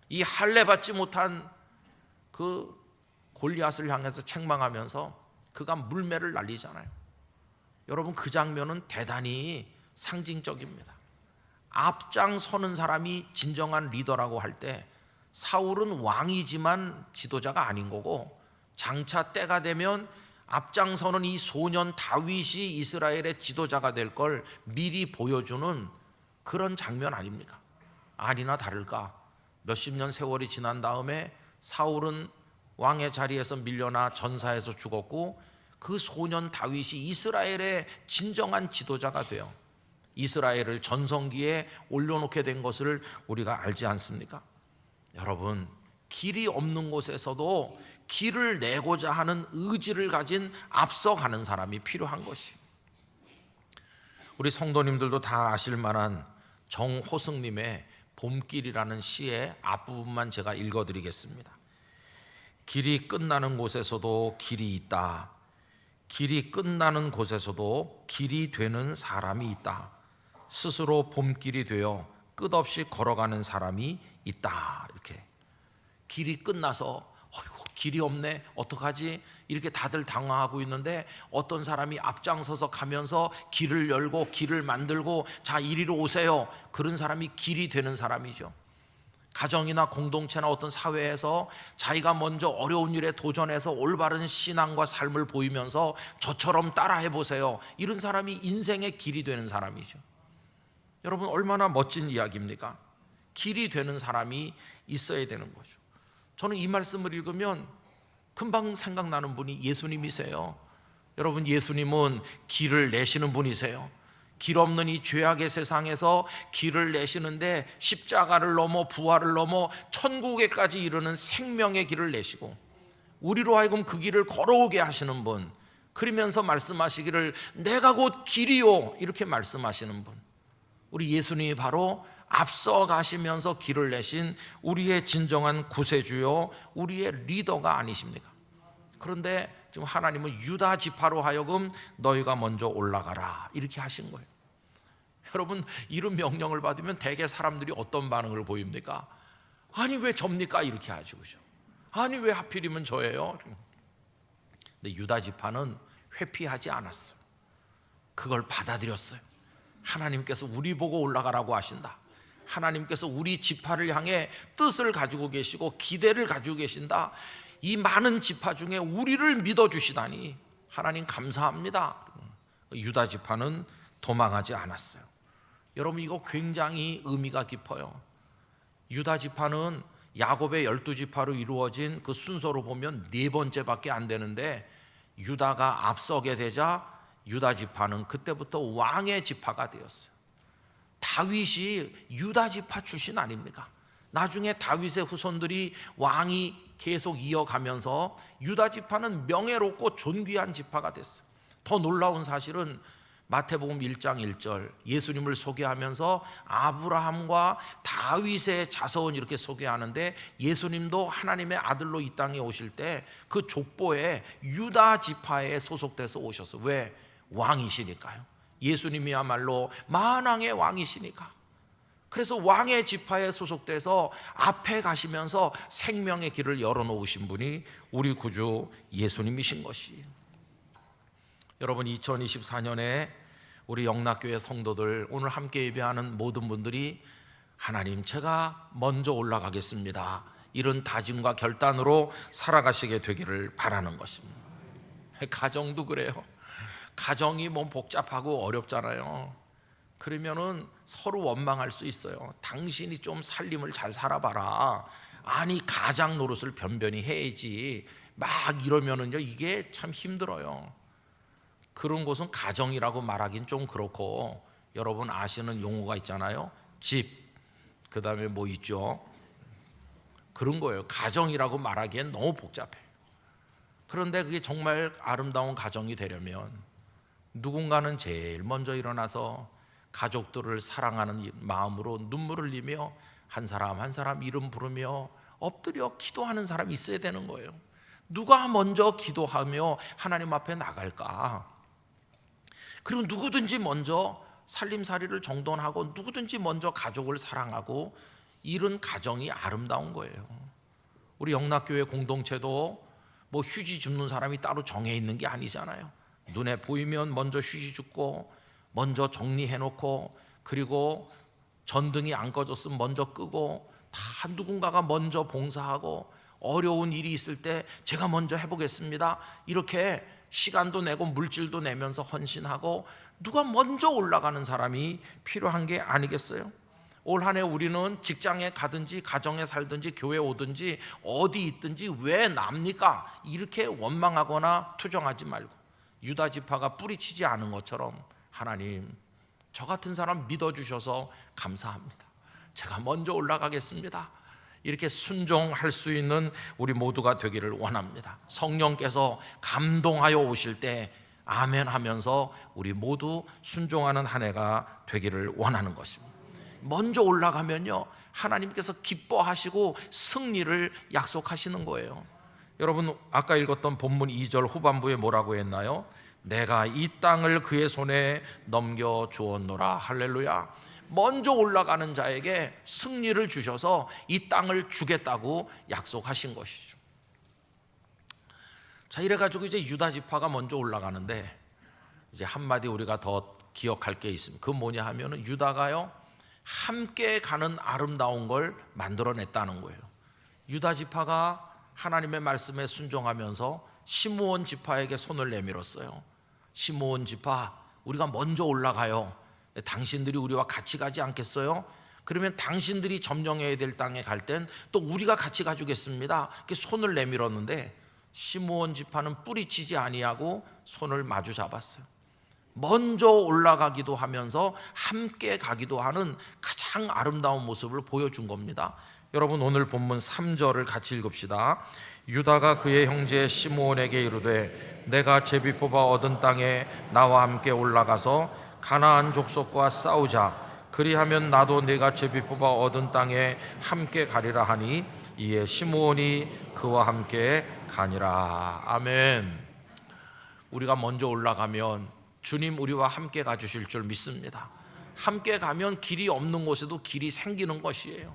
이 할례 받지 못한 그 골리앗을 향해서 책망하면서 그가 물매를 날리잖아요. 여러분, 그 장면은 대단히 상징적입니다. 앞장서는 사람이 진정한 리더라고 할 때 사울은 왕이지만 지도자가 아닌 거고, 장차 때가 되면 앞장서는 이 소년 다윗이 이스라엘의 지도자가 될 걸 미리 보여주는 그런 장면 아닙니까? 아니나 다를까 몇십 년 세월이 지난 다음에 사울은 왕의 자리에서 밀려나 전사해서 죽었고, 그 소년 다윗이 이스라엘의 진정한 지도자가 되어 이스라엘을 전성기에 올려놓게 된 것을 우리가 알지 않습니까? 여러분, 길이 없는 곳에서도 길을 내고자 하는 의지를 가진 앞서가는 사람이 필요한 것이, 우리 성도님들도 다 아실 만한 정호승님의 봄길이라는 시의 앞부분만 제가 읽어드리겠습니다. 길이 끝나는 곳에서도 길이 있다. 길이 끝나는 곳에서도 길이 되는 사람이 있다. 스스로 봄길이 되어 끝없이 걸어가는 사람이 있다. 이렇게 길이 끝나서 어이구, 길이 없네, 어떡하지? 이렇게 다들 당황하고 있는데 어떤 사람이 앞장서서 가면서 길을 열고 길을 만들고, 자, 이리로 오세요. 그런 사람이 길이 되는 사람이죠. 가정이나 공동체나 어떤 사회에서 자기가 먼저 어려운 일에 도전해서 올바른 신앙과 삶을 보이면서 저처럼 따라해 보세요. 이런 사람이 인생의 길이 되는 사람이죠. 여러분, 얼마나 멋진 이야기입니까? 길이 되는 사람이 있어야 되는 거죠. 저는 이 말씀을 읽으면 금방 생각나는 분이 예수님이세요. 여러분, 예수님은 길을 내시는 분이세요. 길 없는 이 죄악의 세상에서 길을 내시는데 십자가를 넘어 부활을 넘어 천국에까지 이르는 생명의 길을 내시고 우리로 하여금 그 길을 걸어오게 하시는 분, 그러면서 말씀하시기를 내가 곧 길이요, 이렇게 말씀하시는 분, 우리 예수님이 바로 앞서 가시면서 길을 내신 우리의 진정한 구세주요, 우리의 리더가 아니십니까? 그런데 지금 하나님은 유다 지파로 하여금 너희가 먼저 올라가라 이렇게 하신 거예요. 여러분, 이런 명령을 받으면 대개 사람들이 어떤 반응을 보입니까? 아니 왜 접니까? 이렇게 하죠. 그죠? 아니 왜 하필이면 저예요? 근데 유다 지파는 회피하지 않았어요. 그걸 받아들였어요. 하나님께서 우리 보고 올라가라고 하신다. 하나님께서 우리 지파를 향해 뜻을 가지고 계시고 기대를 가지고 계신다. 이 많은 지파 중에 우리를 믿어주시다니 하나님 감사합니다. 유다 지파는 도망하지 않았어요. 여러분, 이거 굉장히 의미가 깊어요. 유다 지파는 야곱의 12지파로 이루어진 그 순서로 보면 네 번째밖에 안 되는데, 유다가 앞서게 되자 유다 지파는 그때부터 왕의 지파가 되었어요. 다윗이 유다 지파 출신 아닙니까? 나중에 다윗의 후손들이 왕이 계속 이어가면서 유다 지파는 명예롭고 존귀한 지파가 됐어요. 더 놀라운 사실은 마태복음 1장 1절 예수님을 소개하면서 아브라함과 다윗의 자손 이렇게 소개하는데, 예수님도 하나님의 아들로 이 땅에 오실 때 그 족보에 유다 지파에 소속돼서 오셨어요. 왜? 왕이시니까요. 예수님이야말로 만왕의 왕이시니까. 그래서 왕의 지파에 소속돼서 앞에 가시면서 생명의 길을 열어놓으신 분이 우리 구주 예수님이신 것이. 여러분, 2024년에 우리 영락교회 성도들, 오늘 함께 예배하는 모든 분들이 하나님 제가 먼저 올라가겠습니다, 이런 다짐과 결단으로 살아가시게 되기를 바라는 것입니다. 가정도 그래요. 가정이 뭐 복잡하고 어렵잖아요. 그러면은 서로 원망할 수 있어요. 당신이 좀 살림을 잘 살아봐라. 아니 가장 노릇을 변변히 해야지. 막 이러면은요 이게 참 힘들어요. 그런 곳은 가정이라고 말하긴 좀 그렇고, 여러분 아시는 용어가 있잖아요. 집, 그 다음에 뭐 있죠? 그런 거예요. 가정이라고 말하기엔 너무 복잡해요. 그런데 그게 정말 아름다운 가정이 되려면 누군가는 제일 먼저 일어나서 가족들을 사랑하는 마음으로 눈물을 흘리며 한 사람 한 사람 이름 부르며 엎드려 기도하는 사람이 있어야 되는 거예요. 누가 먼저 기도하며 하나님 앞에 나갈까? 그리고 누구든지 먼저 살림살이를 정돈하고 누구든지 먼저 가족을 사랑하고, 이런 가정이 아름다운 거예요. 우리 영락교회 공동체도 뭐 휴지 줍는 사람이 따로 정해 있는 게 아니잖아요. 눈에 보이면 먼저 휴지 줍고 먼저 정리해놓고, 그리고 전등이 안 꺼졌으면 먼저 끄고, 다 누군가가 먼저 봉사하고 어려운 일이 있을 때 제가 먼저 해보겠습니다, 이렇게 시간도 내고 물질도 내면서 헌신하고 누가 먼저 올라가는 사람이 필요한 게 아니겠어요? 올 한 해 우리는 직장에 가든지 가정에 살든지 교회 오든지 어디 있든지 왜 납니까? 이렇게 원망하거나 투정하지 말고 유다 지파가 뿌리치지 않은 것처럼 하나님, 저 같은 사람 믿어주셔서 감사합니다, 제가 먼저 올라가겠습니다, 이렇게 순종할 수 있는 우리 모두가 되기를 원합니다. 성령께서 감동하여 오실 때 아멘 하면서 우리 모두 순종하는 한 해가 되기를 원하는 것입니다. 먼저 올라가면요, 하나님께서 기뻐하시고 승리를 약속하시는 거예요. 여러분, 아까 읽었던 본문 2절 후반부에 뭐라고 했나요? 내가 이 땅을 그의 손에 넘겨주었노라. 할렐루야. 먼저 올라가는 자에게 승리를 주셔서 이 땅을 주겠다고 약속하신 것이죠. 자, 이래가지고 이제 유다 지파가 먼저 올라가는데 이제 한마디 우리가 더 기억할 게 있습니다. 그 뭐냐 하면은 유다가요, 함께 가는 아름다운 걸 만들어냈다는 거예요. 유다 지파가 하나님의 말씀에 순종하면서 시므온 지파에게 손을 내밀었어요. 시므온 지파, 우리가 먼저 올라가요. 당신들이 우리와 같이 가지 않겠어요? 그러면 당신들이 점령해야 될 땅에 갈 땐 또 우리가 같이 가주겠습니다. 이렇게 손을 내밀었는데 시므온 지파는 뿌리치지 아니하고 손을 마주 잡았어요. 먼저 올라가기도 하면서 함께 가기도 하는 가장 아름다운 모습을 보여준 겁니다. 여러분, 오늘 본문 3절을 같이 읽읍시다. 유다가 그의 형제 시므온에게 이르되 내가 제비 뽑아 얻은 땅에 나와 함께 올라가서 가나안 족속과 싸우자. 그리하면 나도 내가 제비 뽑아 얻은 땅에 함께 가리라 하니 이에 시므온이 그와 함께 가니라. 아멘. 우리가 먼저 올라가면 주님 우리와 함께 가주실 줄 믿습니다. 함께 가면 길이 없는 곳에도 길이 생기는 것이에요.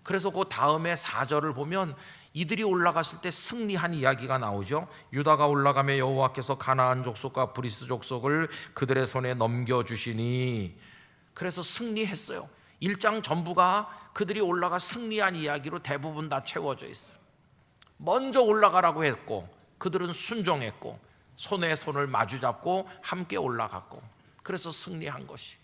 그래서 그 다음에 4절을 보면 이들이 올라갔을 때 승리한 이야기가 나오죠. 유다가 올라가며 여호와께서 가나안 족속과 브리스 족속을 그들의 손에 넘겨주시니, 그래서 승리했어요. 1장 전부가 그들이 올라가 승리한 이야기로 대부분 다 채워져 있어요. 먼저 올라가라고 했고 그들은 순종했고 손에 손을 마주 잡고 함께 올라갔고, 그래서 승리한 것이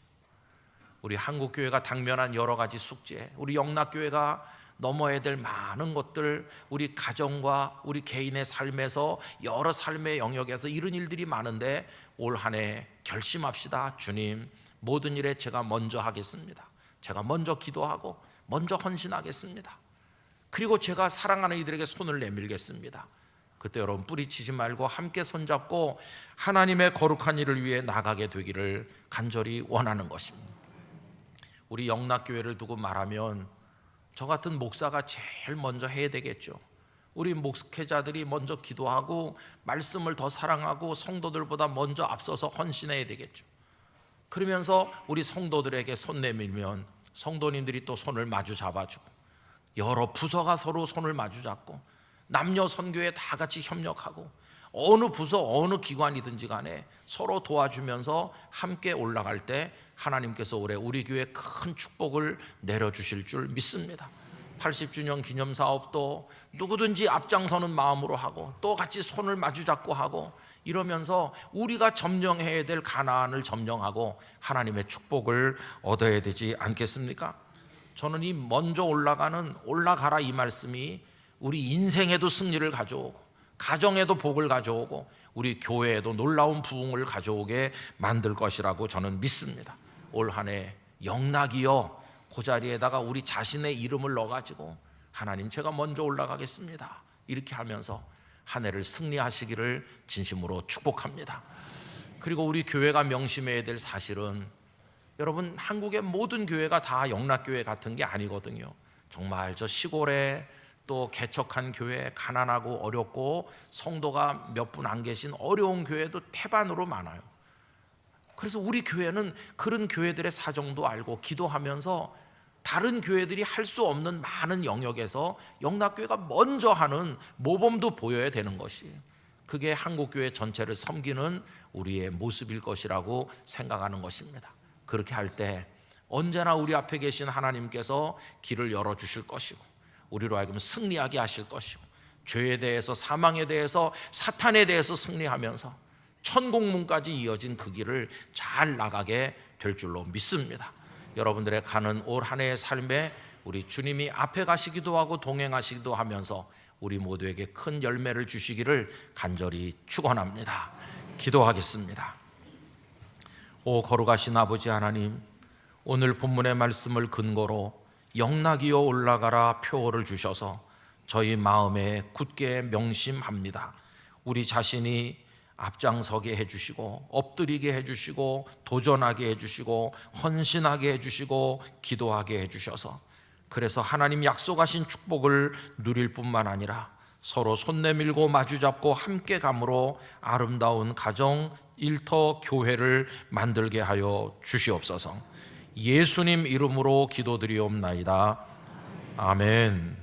우리 한국교회가 당면한 여러 가지 숙제, 우리 영락교회가 넘어야 될 많은 것들, 우리 가정과 우리 개인의 삶에서 여러 삶의 영역에서 이런 일들이 많은데 올 한 해 결심합시다. 주님, 모든 일에 제가 먼저 하겠습니다. 제가 먼저 기도하고 먼저 헌신하겠습니다. 그리고 제가 사랑하는 이들에게 손을 내밀겠습니다. 그때 여러분 뿌리치지 말고 함께 손잡고 하나님의 거룩한 일을 위해 나가게 되기를 간절히 원하는 것입니다. 우리 영락교회를 두고 말하면 저 같은 목사가 제일 먼저 해야 되겠죠. 우리 목회자들이 먼저 기도하고 말씀을 더 사랑하고 성도들보다 먼저 앞서서 헌신해야 되겠죠. 그러면서 우리 성도들에게 손 내밀면 성도님들이 또 손을 마주 잡아주고, 여러 부서가 서로 손을 마주 잡고, 남녀 선교에 다 같이 협력하고, 어느 부서 어느 기관이든지 간에 서로 도와주면서 함께 올라갈 때 하나님께서 올해 우리 교회에 큰 축복을 내려주실 줄 믿습니다. 80주년 기념사업도 누구든지 앞장서는 마음으로 하고 또 같이 손을 마주 잡고 하고, 이러면서 우리가 점령해야 될 가나안을 점령하고 하나님의 축복을 얻어야 되지 않겠습니까? 저는 이 먼저 올라가는 올라가라 이 말씀이 우리 인생에도 승리를 가져오고 가정에도 복을 가져오고 우리 교회에도 놀라운 부흥을 가져오게 만들 것이라고 저는 믿습니다. 올 한 해 영락이여, 그 자리에다가 우리 자신의 이름을 넣어가지고 하나님 제가 먼저 올라가겠습니다, 이렇게 하면서 한 해를 승리하시기를 진심으로 축복합니다. 그리고 우리 교회가 명심해야 될 사실은, 여러분 한국의 모든 교회가 다 영락교회 같은 게 아니거든요. 정말 저 시골에 또 개척한 교회, 가난하고 어렵고 성도가 몇 분 안 계신 어려운 교회도 태반으로 많아요. 그래서 우리 교회는 그런 교회들의 사정도 알고 기도하면서 다른 교회들이 할 수 없는 많은 영역에서 영락교회가 먼저 하는 모범도 보여야 되는 것이, 그게 한국교회 전체를 섬기는 우리의 모습일 것이라고 생각하는 것입니다. 그렇게 할 때 언제나 우리 앞에 계신 하나님께서 길을 열어주실 것이고 우리로 하여금 승리하게 하실 것이고 죄에 대해서, 사망에 대해서, 사탄에 대해서 승리하면서 천국문까지 이어진 그 길을 잘 나가게 될 줄로 믿습니다. 여러분들의 가는 올 한 해의 삶에 우리 주님이 앞에 가시기도 하고 동행하시기도 하면서 우리 모두에게 큰 열매를 주시기를 간절히 축원합니다. 기도하겠습니다. 오 거룩하신 아버지 하나님, 오늘 본문의 말씀을 근거로 영락이여 올라가라 표어를 주셔서 저희 마음에 굳게 명심합니다. 우리 자신이 앞장서게 해주시고 엎드리게 해주시고 도전하게 해주시고 헌신하게 해주시고 기도하게 해주셔서 그래서 하나님 약속하신 축복을 누릴 뿐만 아니라 서로 손 내밀고 마주잡고 함께 감으로 아름다운 가정, 일터, 교회를 만들게 하여 주시옵소서. 예수님 이름으로 기도드리옵나이다. 아멘.